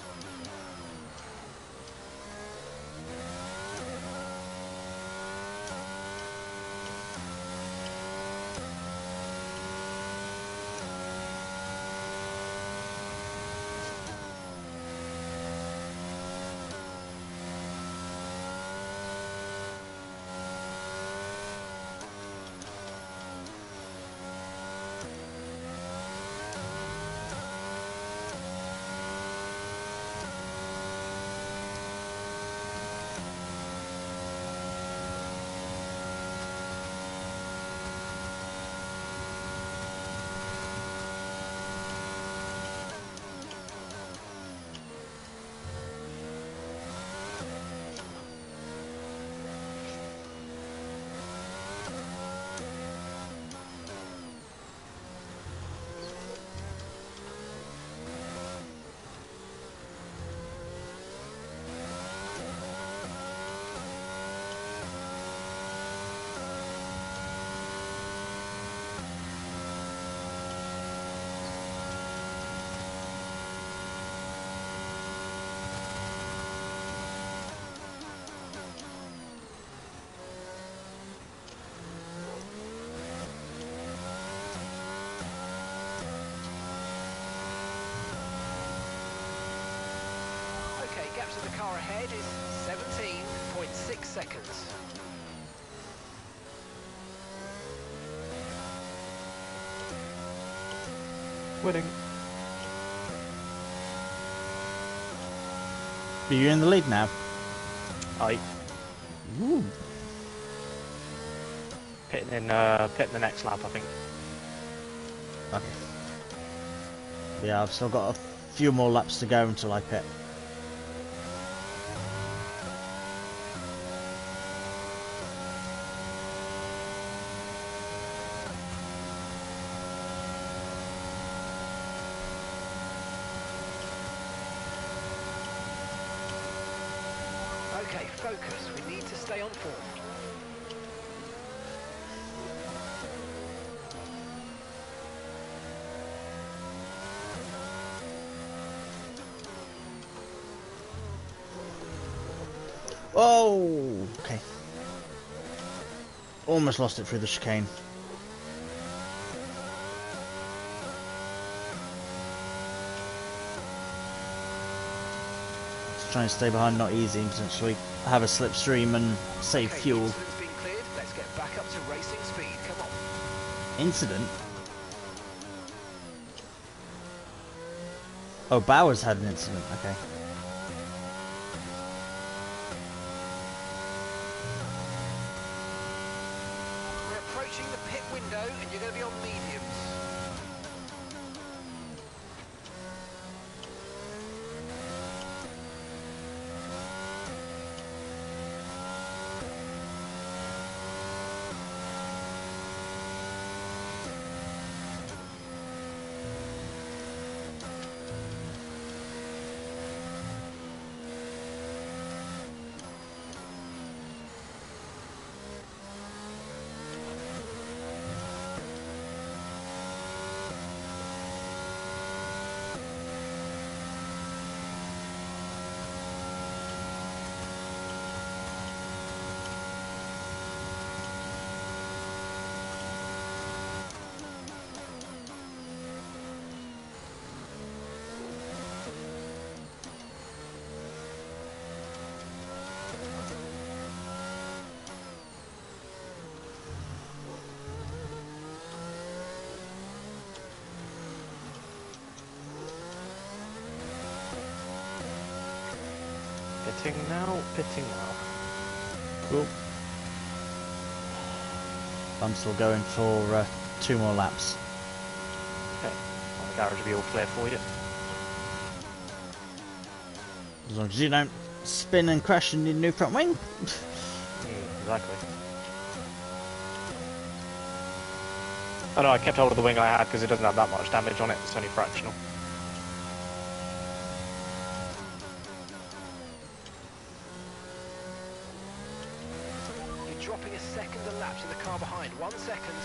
S3: Gap to the car ahead is 17.6 seconds.
S2: Winning.
S1: Are you in the lead now?
S2: Aye.
S1: Ooh.
S2: Pitting the next lap, I think.
S1: Okay. Yeah, I've still got a few more laps to go until I pit.
S3: Okay, focus. We need to stay on form.
S1: Oh, okay. Almost lost it through the chicane. Just trying to stay behind, not easy, potentially have a slipstream and save
S3: Okay,
S1: fuel.
S3: incident's been cleared. Let's get back up to racing speed. Come on.
S1: Incident? Oh, Bowers had an incident, okay.
S3: We're approaching the pit window and you're going to be on mediums.
S2: Pitting now.
S1: Cool. I'm still going for 2 more laps.
S2: Okay. Well, the garage will be all clear for you.
S1: As long as you don't spin and crash in your new front wing.
S2: Exactly. Oh no, I kept hold of the wing I had because it doesn't have that much damage on it, it's only fractional.
S3: You're dropping a second a lap to the car behind. 1 second.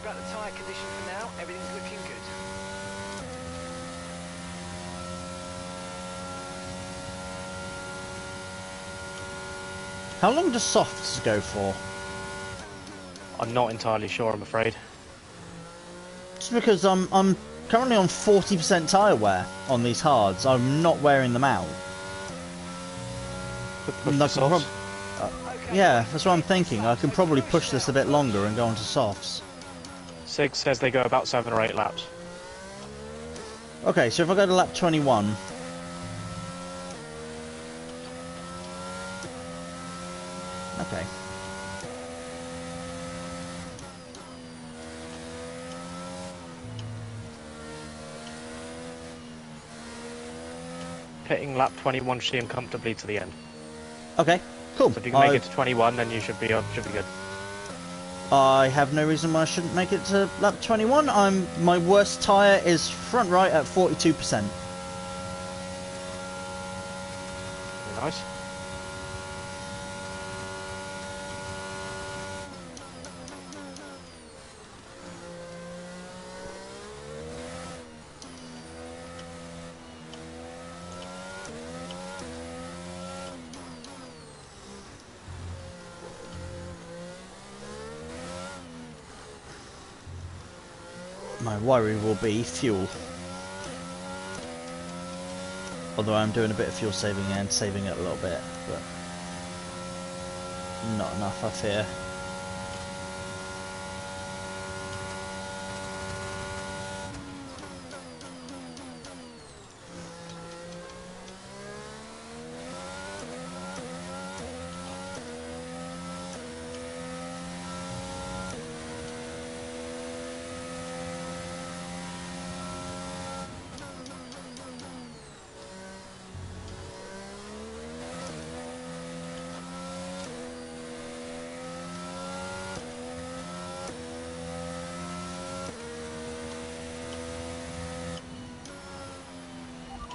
S3: about the tyre condition for now. Everything's looking good.
S1: How long does softs go for?
S2: I'm not entirely sure, I'm afraid.
S1: Just because I'm currently on 40% tyre wear on these hards. I'm not wearing them out. Yeah, that's what I'm thinking. I can probably push this a bit longer and go on to softs.
S2: Sig says they go about 7 or 8 laps.
S1: Okay, so if I go to lap 21... Okay.
S2: Hitting lap 21 should see him comfortably to the end.
S1: Okay, cool.
S2: So if you can make it to 21, then you should be good.
S1: I have no reason why I shouldn't make it to lap 21. My worst tyre is front right at 42%.
S2: Nice.
S1: My worry will be fuel. Although I'm doing a bit of fuel saving and saving it a little bit, but not enough, I fear.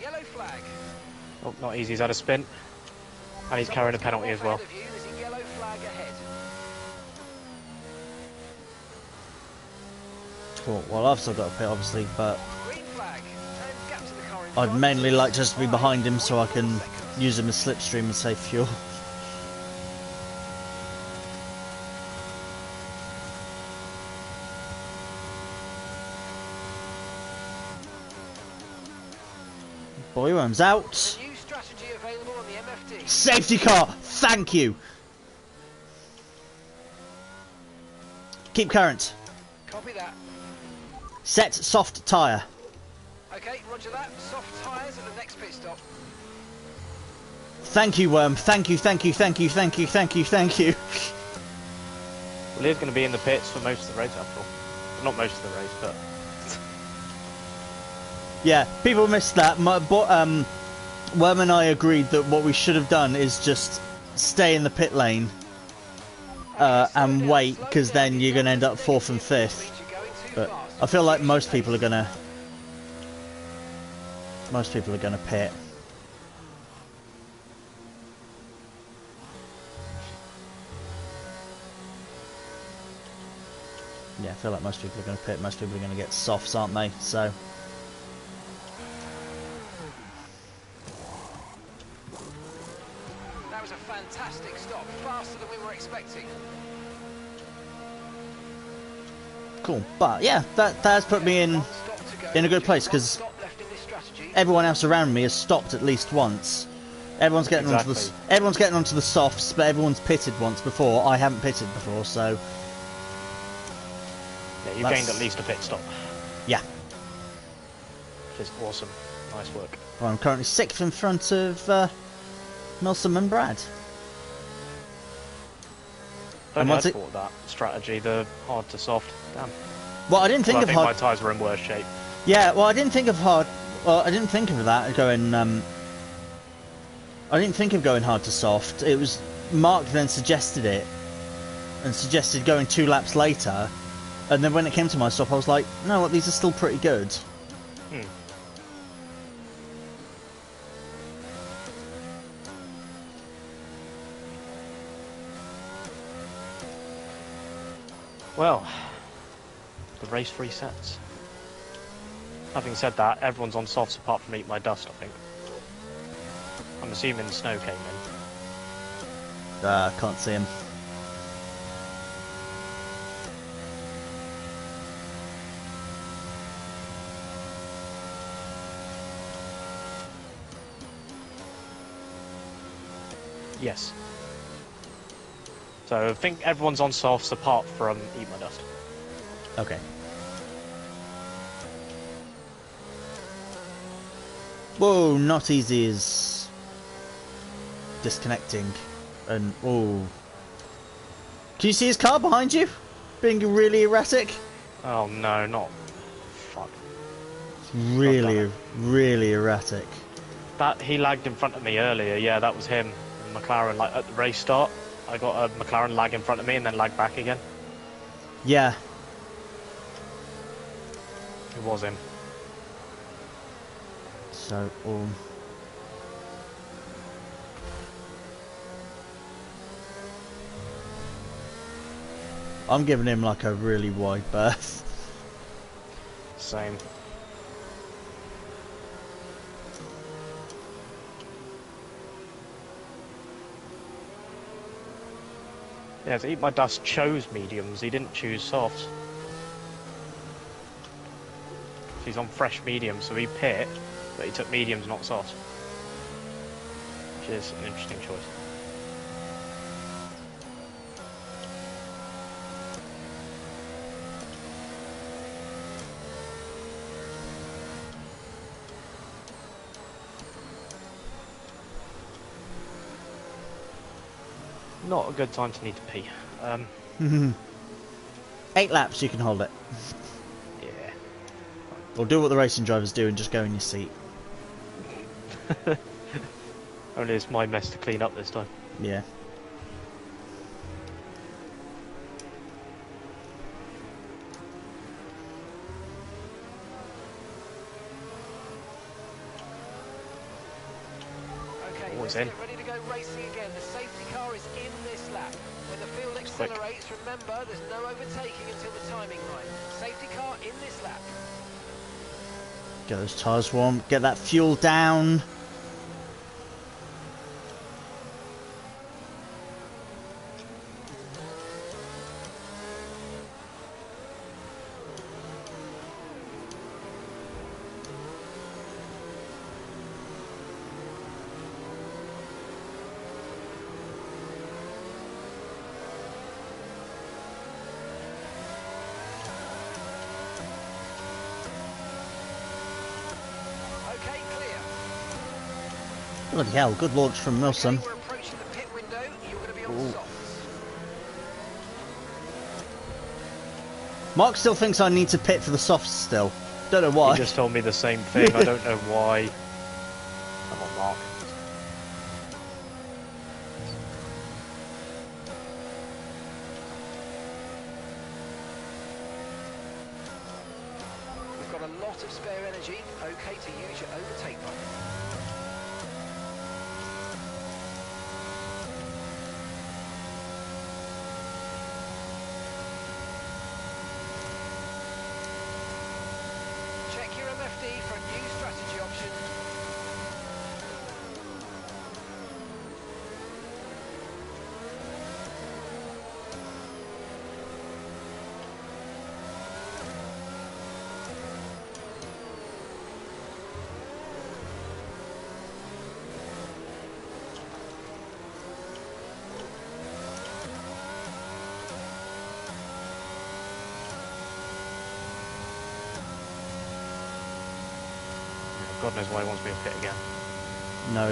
S3: Yellow flag.
S2: Oh, not easy. He's had a spin. And he's carrying a penalty as well.
S3: There's a yellow flag ahead.
S1: Cool. Well, I've still got a pit, obviously, but
S3: Green flag. And gap to the car in
S1: I'd
S3: front.
S1: mainly like just to be behind him so I can use him as slipstream and save fuel. Boy worms out.
S3: New strategy available on the MFD.
S1: Safety car, thank you. Keep current.
S3: Copy that.
S1: Set soft tyre.
S3: Okay, roger that. Soft tyres at the next pit stop.
S1: Thank you, Worm. Thank you, thank you, thank you, thank you, thank you, thank you.
S2: Well, he's going to be in the pits for most of the race, after all. Well, not most of the race, but...
S1: Yeah, people missed that. Worm and I agreed that what we should have done is just stay in the pit lane and wait, because then you're going to end up 4th and 5th. But I feel like most people are going to pit. Yeah, I feel like most people are going to pit. Most people are going to get softs, aren't they? So.
S3: That was a fantastic stop, faster than we were expecting.
S1: Cool, but yeah, that has put me in a good place because everyone else around me has stopped at least once. Everyone's getting onto the softs, but everyone's pitted once before. I haven't pitted before, so
S2: yeah, you gained at least a pit stop.
S1: Yeah,
S2: which is awesome. Nice work.
S1: Well, I'm currently 6th in front of Milsom and Brad.
S2: Don't know, I thought that strategy, the hard to soft. Damn.
S1: Well, I didn't think of hard.
S2: My tyres were in worse shape.
S1: Yeah, well, I didn't think of hard. Well, I didn't think of that going. I didn't think of going hard to soft. It was Mark then suggested it, and suggested going 2 laps later, and then when it came to my stop, I was like, no, what? These are still pretty good.
S2: Well, the race resets. Having said that, everyone's on softs apart from Eat My Dust, I think. I'm assuming Snow came in.
S1: Can't see him.
S2: Yes. So I think everyone's on softs apart from Eat My Dust.
S1: Okay. Whoa, not easy is disconnecting. And oh, can you see his car behind you? Being really erratic.
S2: Oh no, not fuck.
S1: Really, really erratic.
S2: That he lagged in front of me earlier. Yeah, that was him. McLaren, like at the race start, I got a McLaren lag in front of me and then lag back again.
S1: Yeah.
S2: It was him.
S1: So, I'm giving him like a really wide berth.
S2: Same. Yeah, to Eat My Dust chose mediums, he didn't choose softs. He's on fresh medium, so he pit, but he took mediums, not softs. Which is an interesting choice. Not a good time to need to pee.
S1: 8 laps, you can hold it.
S2: Yeah.
S1: Or do what the racing drivers do and just go in your seat.
S2: Only it's my mess to clean up this time.
S1: Yeah.
S3: Okay,
S2: Always
S3: let's
S2: in.
S3: get ready to go racing again. The safety car is in this lap. When the field accelerates, remember there's no overtaking until the timing line. Safety car in this lap.
S1: Get those tyres warm, get that fuel down.
S3: Okay, clear.
S1: Bloody hell, good launch from Milson.
S3: Okay, we're approaching the pit window. You're going to be on softs.
S1: Mark still thinks I need to pit for the softs still. Don't know why.
S2: He just told me the same thing. I don't know why. Come on, Mark.
S3: We've got a lot of spare energy. Okay to use your overtake button. Check your MFD for a new strategy option.
S2: God knows why he wants me to pit again.
S1: No,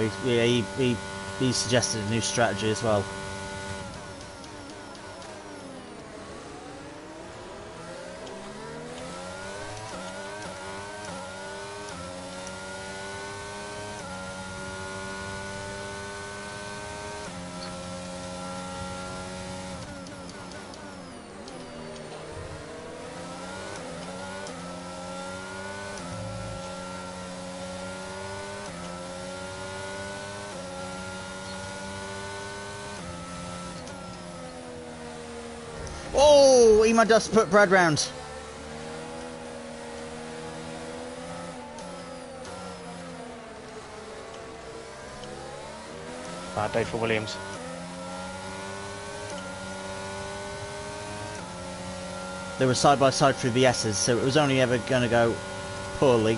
S1: he suggested a new strategy as well. Oh, Eat My Dust put Brad round.
S2: Bad day for Williams.
S1: They were side by side through the S's, so it was only ever going to go poorly.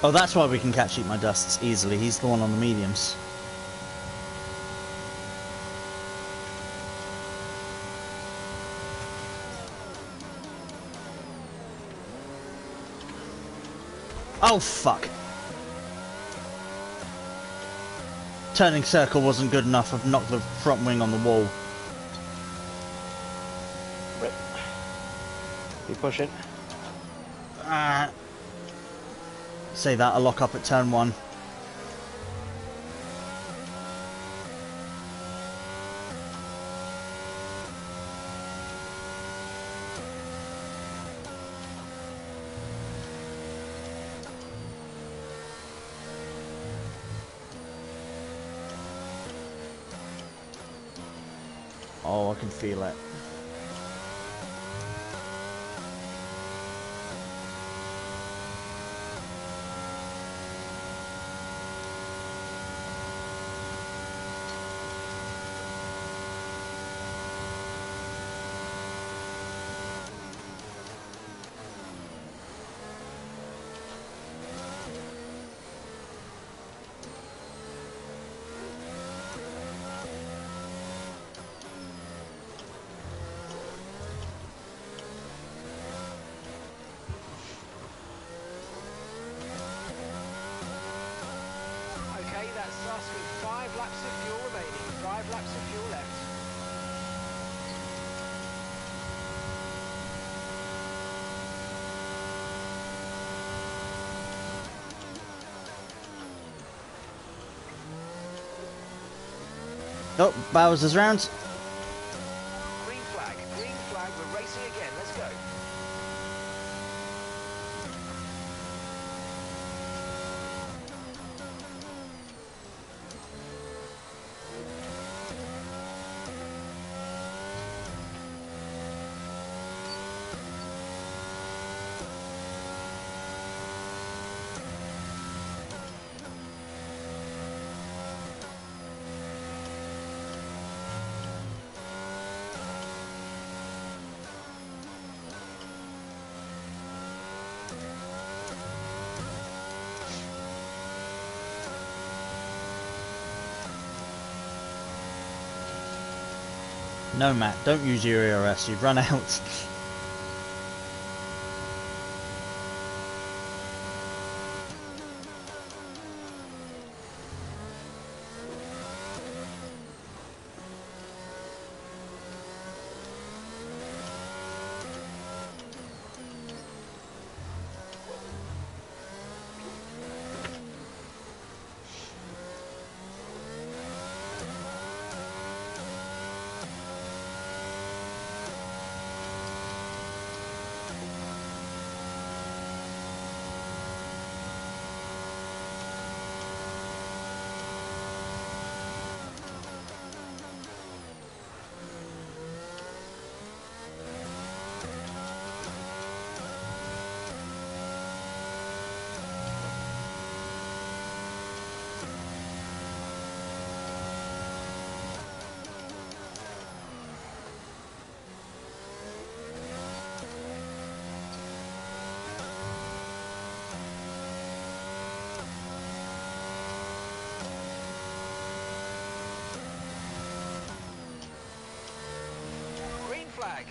S1: Oh, that's why we can catch Eat My Dusts easily. He's the one on the mediums. Oh, fuck. Turning circle wasn't good enough. I've knocked the front wing on the wall.
S2: Rip. Keep pushing.
S1: Say that, I lock up at turn 1. Oh, I can feel it.
S3: That's us with 5 laps of fuel remaining. 5 laps of fuel left.
S1: Oh, Bowser's round.
S3: Green flag, we're racing again, let's go.
S1: No, Matt, don't use your ERS, you've run out. Green flag.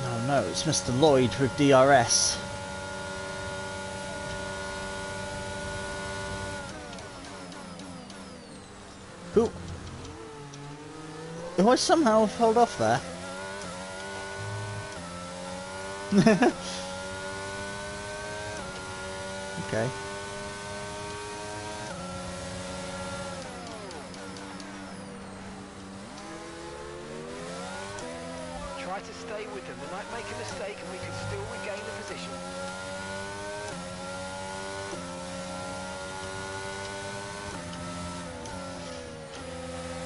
S1: Oh no, it's Mr. Lloyd with DRS. Who I somehow held off there. Okay.
S3: Try to stay with them. They might make a mistake and we could still regain the position.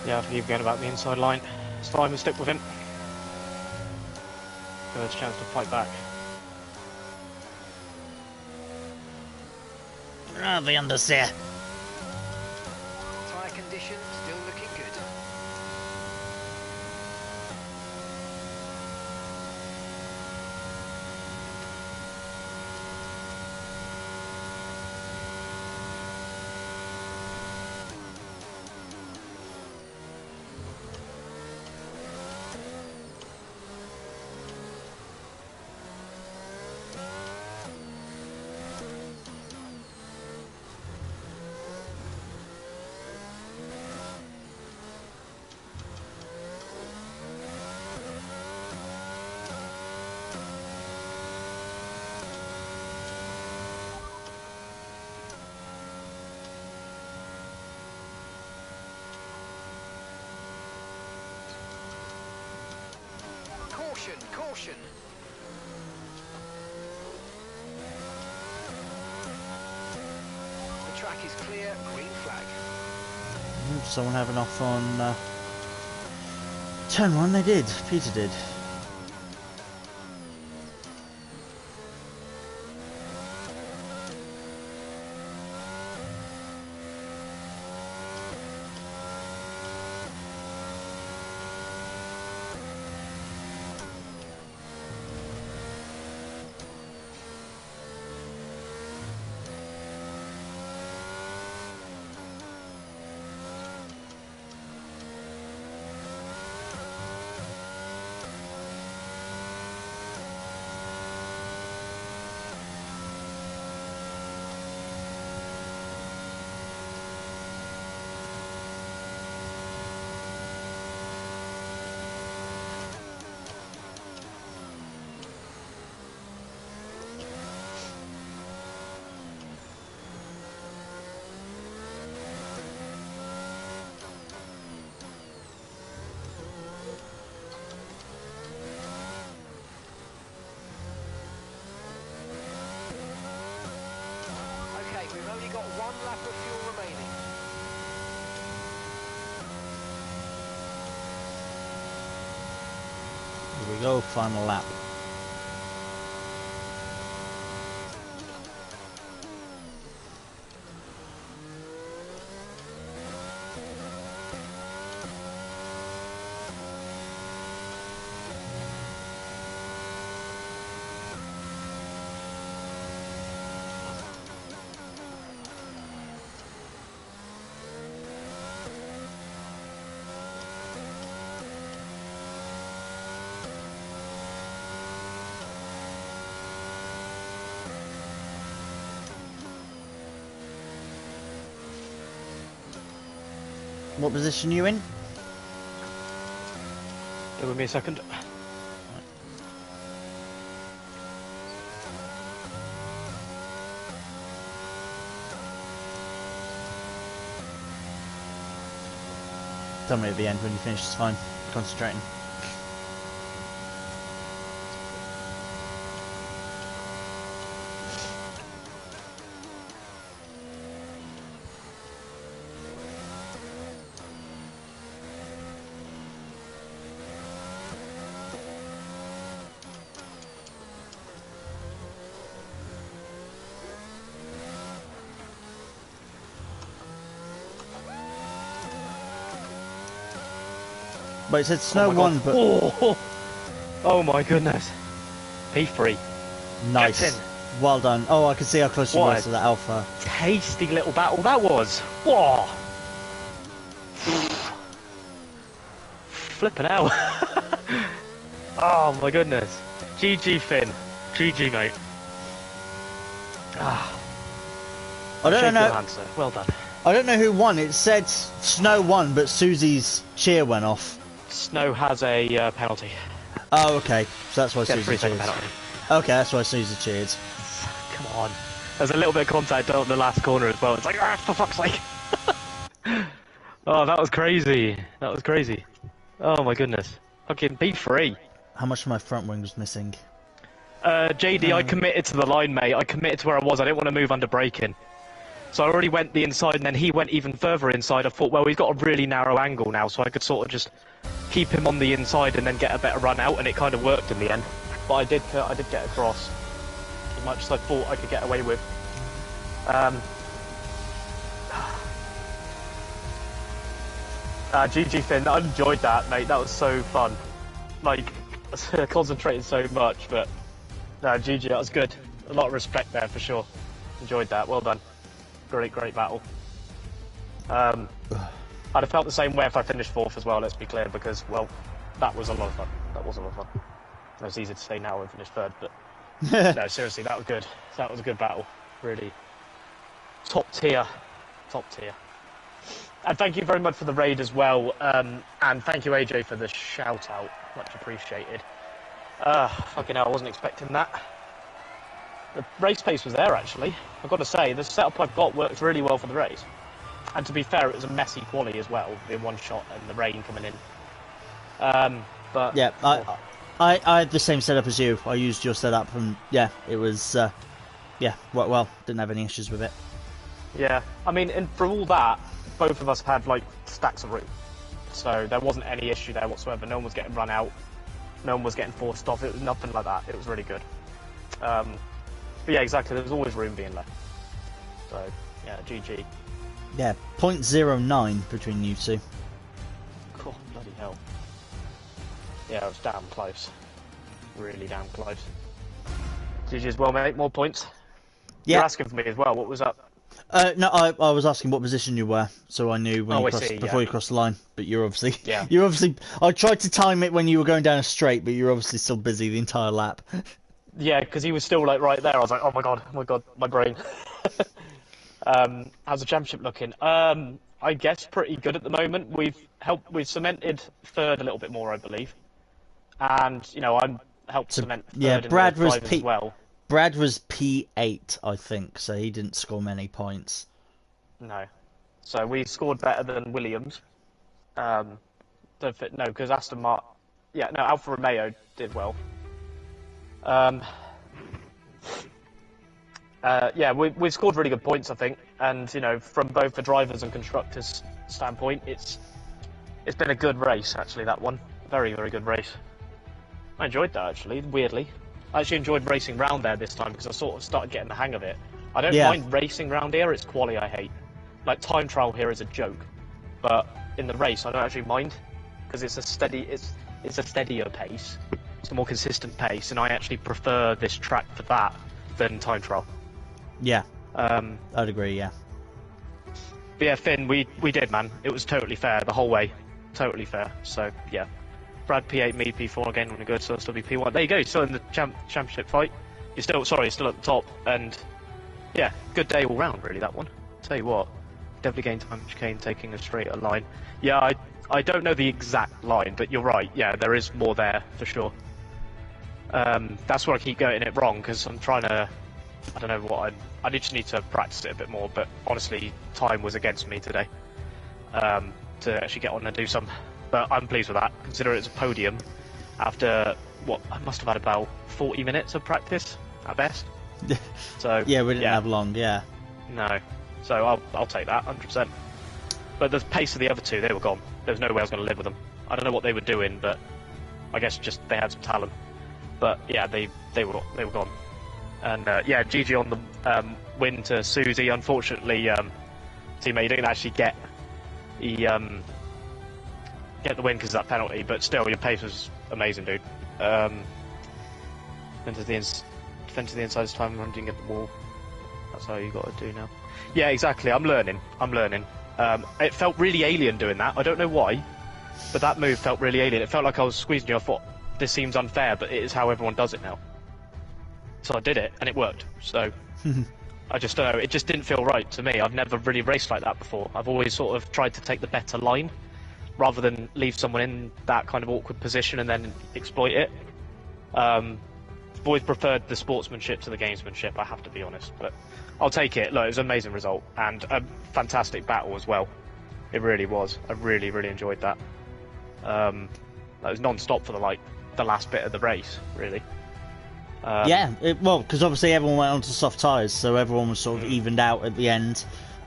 S2: Yeah, I believe going about the inside line. It's fine, we'll stick with him. There's a chance to fight back.
S1: Ah, the understeer.
S3: Tyre condition still looking good. Caution, caution. The track is clear, green flag.
S1: Someone having off on turn one. They did. Peter did.
S3: We've only got one lap of fuel remaining.
S1: Here we go, final lap. What position are you in?
S2: Give me a second.
S1: Tell me at the end when you finish, it's fine. Concentrating. But it said snow one, but
S2: oh my goodness. P3.
S1: nice.
S2: Captain.
S1: Well done. Oh, I can see how close you
S2: What
S1: were to that alpha.
S2: Tasty little battle that was. Whoa. Flipping out. Oh my goodness. GG Finn. GG mate. Ah.
S1: I don't know.
S2: Answer. Well done.
S1: I don't know who won. It said Snow won, but Susie's cheer went off.
S2: Snow has a penalty.
S1: Oh, okay. So that's why Susie cheered.
S2: Penalty.
S1: Okay, that's why Susie cheered.
S2: Come on. There's a little bit of contact on the last corner as well. It's like, ah, for fuck's sake. Oh, that was crazy. That was crazy. Oh my goodness. Fucking P3.
S1: How much of my front wing was missing?
S2: JD, I committed to the line, mate. I committed to where I was. I didn't want to move under braking. So I already went the inside, and then he went even further inside. I thought, well, he's got a really narrow angle now, so I could sort of just keep him on the inside and then get a better run out, and it kind of worked in the end. But I did get across as much as I thought I could get away with. GG Finn, I enjoyed that, mate. That was so fun. Like, I concentrated so much, but no, GG, that was good. A lot of respect there for sure. Enjoyed that. Well done. Great battle. I'd have felt the same way if I finished 4th as well, let's be clear, because, well, that was a lot of fun. That was a lot of fun. It was easy to say now and finish 3rd, but no, seriously, that was good. That was a good battle. Really. Top tier. Top tier. And thank you very much for the raid as well, and thank you AJ for the shout out. Much appreciated. Fucking hell, I wasn't expecting that. The race pace was there, actually. I've got to say, the setup I've got works really well for the race. And to be fair, it was a messy quali as well, the one shot and the rain coming in. But
S1: yeah, I had the same setup as you. I used your setup, and yeah, it was yeah, well, didn't have any issues with it.
S2: Yeah, I mean, and for all that, both of us had like stacks of room, so there wasn't any issue there whatsoever. No one was getting run out, no one was getting forced off. It was nothing like that. It was really good. But yeah, exactly. There was always room being left. So yeah, GG.
S1: Yeah, 0.09 between you two.
S2: Cool, bloody hell. Yeah, it was damn close. Really damn close. GG as well, mate. More points.
S1: Yeah.
S2: You're asking for me as well. What was up?
S1: No, I was asking what position you were, so I knew when before you crossed the line. But you're obviously, you're obviously. I tried to time it when you were going down a straight, but you're obviously still busy the entire lap.
S2: Yeah, because he was still like right there. I was like, oh my god, my brain. How's the championship looking? I guess pretty good at the moment. We've cemented 3rd a little bit more, I believe, and you know I'm helped cement 3rd
S1: Brad
S2: in
S1: was
S2: as well.
S1: Brad was P8, I think, so he didn't score many points.
S2: No. So we scored better than Williams. No, because Aston Martin... Yeah, no, Alfa Romeo did well. Yeah, we scored really good points, I think. And, you know, from both the drivers and constructors' standpoint, it's been a good race, actually, that one. Very, very good race. I enjoyed that, actually, weirdly. I actually enjoyed racing round there this time because I sort of started getting the hang of it. I don't mind racing round here, it's quali I hate. Like, time trial here is a joke. But in the race, I don't actually mind because it's a steadier pace. It's a more consistent pace, and I actually prefer this track for that than time trial.
S1: Yeah, I'd agree, yeah.
S2: But yeah, Finn, we did, man. It was totally fair the whole way. Totally fair. So, yeah. Brad P8, me P4 again, when we go to still be P1. There you go, you're still in the championship fight. You're still at the top, and yeah, good day all round, really, that one. Tell you what, definitely gained time chicane taking a straighter line. Yeah, I don't know the exact line, but you're right, yeah, there is more there, for sure. That's where I keep getting it wrong, because I'm trying to, I don't know what I just need to practice it a bit more, but honestly, time was against me today, to actually get on and do some. But I'm pleased with that, considering it's a podium after, what, I must have had about 40 minutes of practice, at best. So
S1: yeah, we didn't have long, yeah.
S2: No. So I'll take that, 100%. But the pace of the other two, they were gone. There was no way I was going to live with them. I don't know what they were doing, but I guess just they had some talent. But yeah, they were gone. And yeah, GG on the win to Susie. Unfortunately, teammate, you didn't actually get the win because of that penalty, but still, your pace was amazing, dude. Defend to the inside this time, didn't get the wall. That's how you got to do now. Yeah, exactly. I'm learning. It felt really alien doing that. I don't know why, but that move felt really alien. It felt like I was squeezing your foot this seems unfair, but it is how everyone does it now. So I did it, and it worked. So I just don't know. It just didn't feel right to me. I've never really raced like that before. I've always sort of tried to take the better line, rather than leave someone in that kind of awkward position and then exploit it. I've always preferred the sportsmanship to the gamesmanship, I have to be honest. But I'll take it. Look, it was an amazing result, and a fantastic battle as well. It really was. I really, really enjoyed that. That was non-stop for the last bit of the race, really.
S1: Because obviously everyone went onto soft tyres, so everyone was sort of evened out at the end.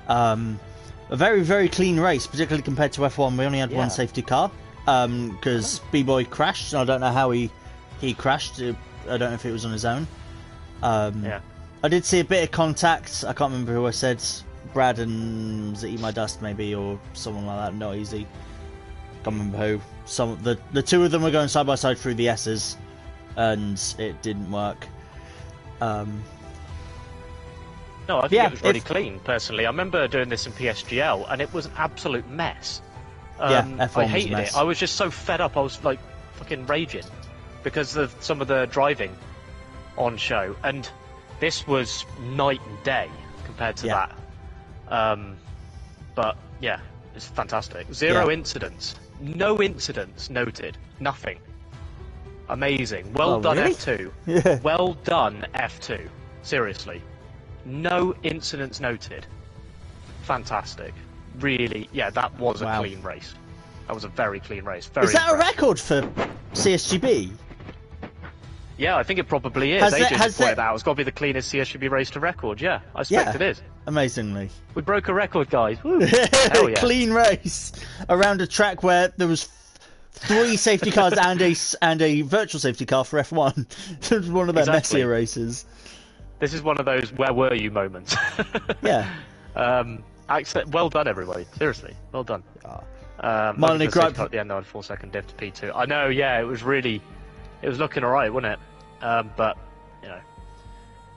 S1: A very, very clean race, particularly compared to F1. We only had one safety car, because B-Boy crashed, and I don't know how he crashed. I don't know if it was on his own. I did see a bit of contact. I can't remember who I said. Brad and was it Eat My Dust maybe, or someone like that. Not easy. Can't remember who. The two of them were going side by side through the S's, and it didn't work.
S2: No, I think it was really clean, personally. I remember doing this in PSGL, and it was an absolute mess.
S1: F1
S2: I hated
S1: mess.
S2: it. I was just so fed up, I was like fucking raging because of some of the driving on show, and this was night and day compared to that. But yeah, it's fantastic. Zero incidents. No incidents noted. Nothing. Amazing. Well done,
S1: really?
S2: F2.
S1: Yeah.
S2: Well done, F2. Seriously. No incidents noted. Fantastic. Really, that was a clean race. That was a very clean race. Very
S1: Is that
S2: impressive.
S1: a record for CSGB?
S2: Yeah, I think it probably is. AJ just pointed out. It's got to be the cleanest CSGB race to record. Yeah, I suspect it is.
S1: Amazingly.
S2: We broke a record, guys. Woo. Hell yeah.
S1: Clean race around a track where there was 3 safety cars and a virtual safety car for F1. It was one of their messier races.
S2: This is one of those "where were you" moments.
S1: Yeah.
S2: Well done, everybody. Seriously, well done.
S1: My only gripe
S2: at the end, I had a 4-second diff to P2. I know, yeah, it was looking alright, wasn't it? But you know,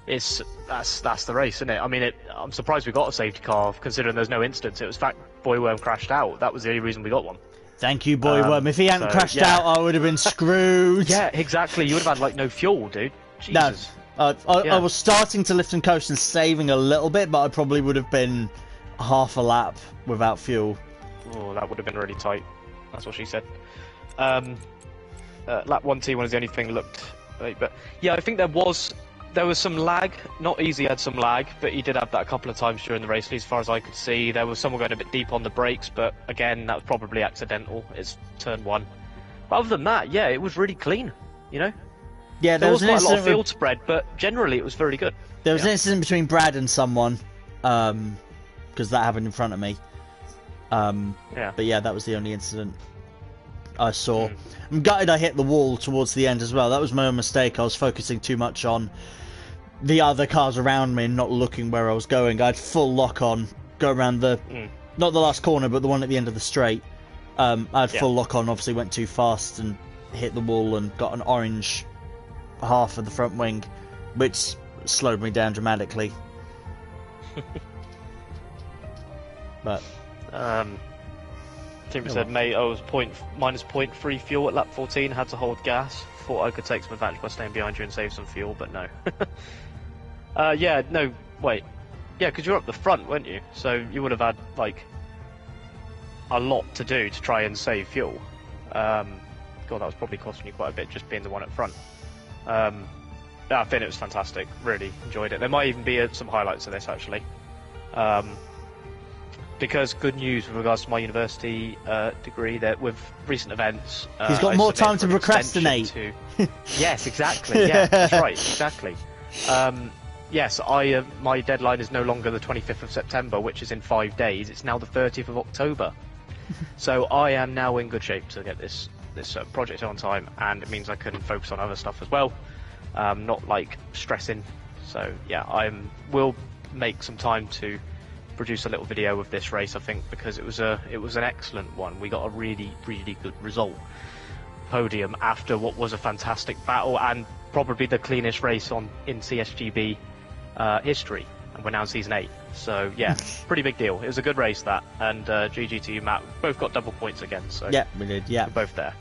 S2: that's the race, isn't it? I mean, I'm surprised we got a safety car, considering there's no incidents. It was fact Boyworm crashed out. That was the only reason we got one.
S1: Thank you, Boyworm. If he hadn't crashed out, I would have been screwed.
S2: Yeah, exactly. You would have had no fuel, dude. Jesus.
S1: No, I was starting to lift and coast and saving a little bit, but I probably would have been half a lap without fuel.
S2: Oh, that would have been really tight. That's what she said. Lap 1T1 is the only thing that looked late, but yeah, I think there was some lag. Not Easy had some lag, but he did have that a couple of times during the race. At least as far as I could see, there was someone going a bit deep on the brakes, but again, that was probably accidental. It's turn 1. But other than that, yeah, it was really clean. You know.
S1: Yeah, there was
S2: quite a lot of field spread, but generally it was very good.
S1: There was an incident between Brad and someone, because that happened in front of me. But yeah, that was the only incident I saw. I'm gutted I hit the wall towards the end as well. That was my own mistake. I was focusing too much on the other cars around me and not looking where I was going. I had full lock on, go around not the last corner, but the one at the end of the straight. I had full lock on, obviously went too fast and hit the wall and got an orange half of the front wing, which slowed me down dramatically. But
S2: Tim said, mate, I was minus 0.3 fuel at lap 14, had to hold gas. Thought I could take some advantage by staying behind you and save some fuel, but no. Wait. Yeah, because you were up the front, weren't you? So you would have had, a lot to do to try and save fuel. God, that was probably costing you quite a bit just being the one up front. I think it was fantastic. Really enjoyed it. There might even be some highlights of this, actually. Because good news with regards to my university degree, that with recent events...
S1: he's got more time to procrastinate.
S2: Yes, exactly. Yeah, that's right, exactly. Yes, my deadline is no longer the 25th of September, which is in 5 days. It's now the 30th of October. So I am now in good shape to get this project on time, and it means I can focus on other stuff as well. Not stressing. So yeah, will make some time to produce a little video of this race, I think, because it was an excellent one. We got a really, really good result. Podium after what was a fantastic battle and probably the cleanest race in CSGB history, and we're now in season 8. So yeah, pretty big deal. It was a good race, that, and GG to you, Matt. Both got double points again. So
S1: yeah, we did. Yeah,
S2: we're both there.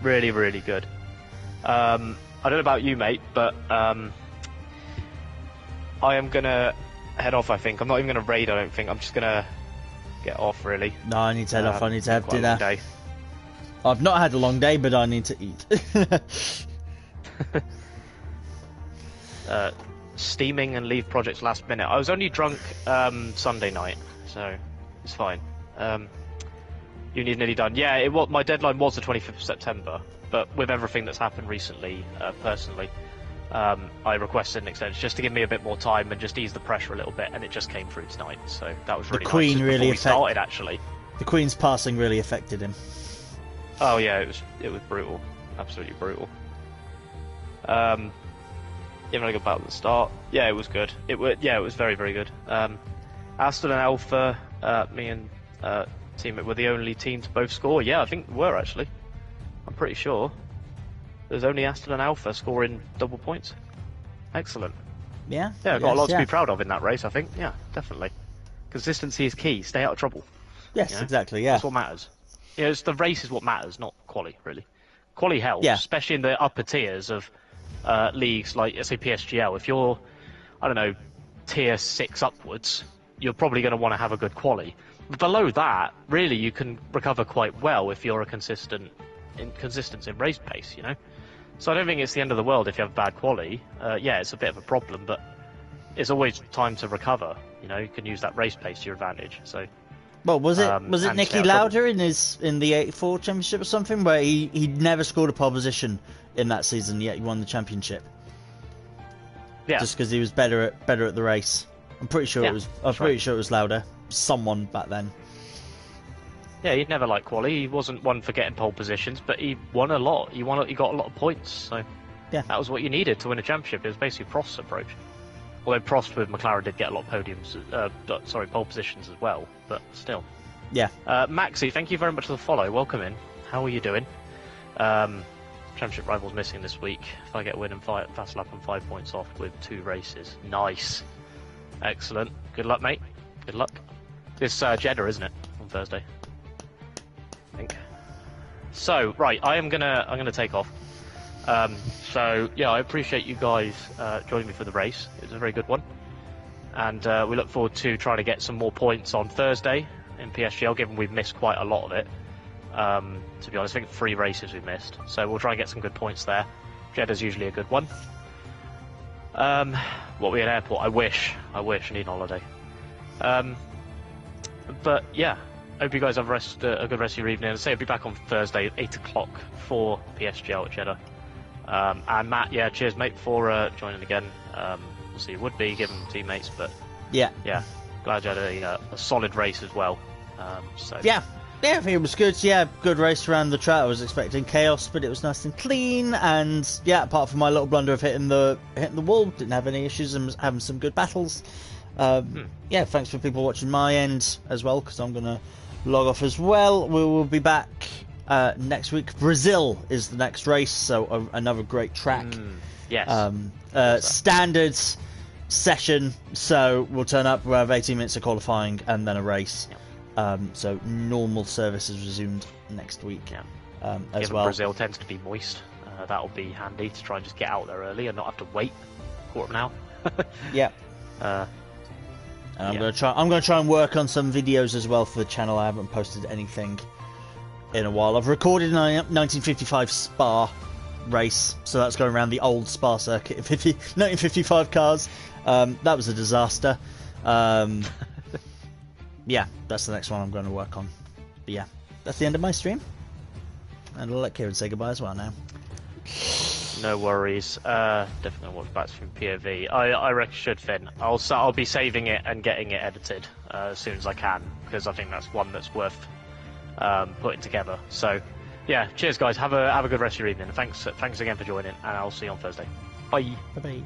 S2: Really, really good. I don't know about you, mate, but I am gonna head off. I think I'm not even gonna raid. I don't think I'm just gonna get off. Really.
S1: No, I need to head off. I need to have dinner.
S2: Day.
S1: I've not had a long day, but I need to eat.
S2: Steaming and leave projects last minute. I was only drunk Sunday night, so it's fine. Uni's nearly done. Yeah, my deadline was the 25th of September, but with everything that's happened recently, personally, I requested an extension just to give me a bit more time and just ease the pressure a little bit, and it just came through tonight, so that was really
S1: the Queen
S2: nice.
S1: Really
S2: started, actually.
S1: The Queen's passing really affected him.
S2: Oh yeah, it was brutal, absolutely brutal. Even I got back at the start. Yeah, it was good. It was very, very good. Aston and Alpha, me and teammate were the only team to both score. Yeah, I think we were actually. I'm pretty sure. There's only Aston and Alpha scoring double points. Excellent.
S1: Yeah.
S2: Yeah, I've got a lot to be proud of in that race, I think. Yeah, definitely. Consistency is key. Stay out of trouble.
S1: Yes, exactly. Yeah.
S2: That's what matters. Yeah, it's the race is what matters, not quali, really. Quali helps,
S1: Yeah.
S2: especially in the upper tiers of leagues like, say, PSGL. If you're, I don't know, tier 6 upwards, you're probably going to want to have a good quali. Below that, really, you can recover quite well if you're consistent in race pace, you know? So I don't think it's the end of the world if you have bad quali. Yeah, it's a bit of a problem, but it's always time to recover. You know, you can use that race pace to your advantage. So,
S1: well, was it Nicky Lauda in the 84 championship or something where he never scored a pole position in that season yet he won the championship?
S2: Yeah,
S1: just because he was better at the race. I'm pretty sure it was. I'm pretty sure it was Lauda. Someone back then.
S2: Yeah, he'd never liked quali. He wasn't one for getting pole positions, but he won a lot. He got a lot of points. So
S1: yeah,
S2: that was what you needed to win a championship. It was basically Prost's approach. Although Prost with McLaren did get a lot of pole positions as well, but still.
S1: Yeah.
S2: Maxi, thank you very much for the follow. Welcome in. How are you doing? Championship rivals missing this week. If I get a win and fast lap and 5 points off with 2 races. Nice. Excellent. Good luck, mate. Good luck. This Jeddah, isn't it? On Thursday. I think. So, right, I'm gonna take off. So yeah, I appreciate you guys joining me for the race. It was a very good one, and we look forward to trying to get some more points on Thursday in PSGL, given we've missed quite a lot of it. To be honest, I think 3 races we've missed, so we'll try and get some good points there. Jeddah's usually a good one. What we at airport? I wish I need a holiday. But yeah, hope you guys have a good rest of your evening. I'll be back on Thursday at 8 o'clock for PSGL at Jeddah. And Matt, yeah, cheers mate for joining again. We'll see, it would be given teammates, but yeah, glad you had a solid race as well. So
S1: yeah, I think it was good. Yeah, good race around the track. I was expecting chaos, but it was nice and clean. And yeah, apart from my little blunder of hitting the wall, didn't have any issues and was having some good battles. Yeah, thanks for people watching my end as well, because I'm gonna log off as well. We will be back next week. Brazil is the next race, so another great track.
S2: Yes.
S1: Standard session, so we'll turn up, we'll have 18 minutes of qualifying and then a race. So normal service is resumed next week as
S2: Given
S1: well.
S2: Brazil tends to be moist, that'll be handy to try and just get out there early and not have to wait a quarter of an hour.
S1: Yeah. And I'm gonna try and work on some videos as well for the channel. I haven't posted anything in a while. I've recorded a 1955 Spa race, so that's going around the old Spa circuit, 1955 cars. That was a disaster. Yeah, that's the next one I'm going to work on. But yeah, that's the end of my stream, and I'll let Kieran say goodbye as well now.
S2: No worries. Definitely watch back from POV. I reckon should, Finn. I'll be saving it and getting it edited as soon as I can, because I think that's one that's worth putting together. So yeah, cheers guys. Have a good rest of your evening. Thanks again for joining, and I'll see you on Thursday. Bye.
S1: Bye.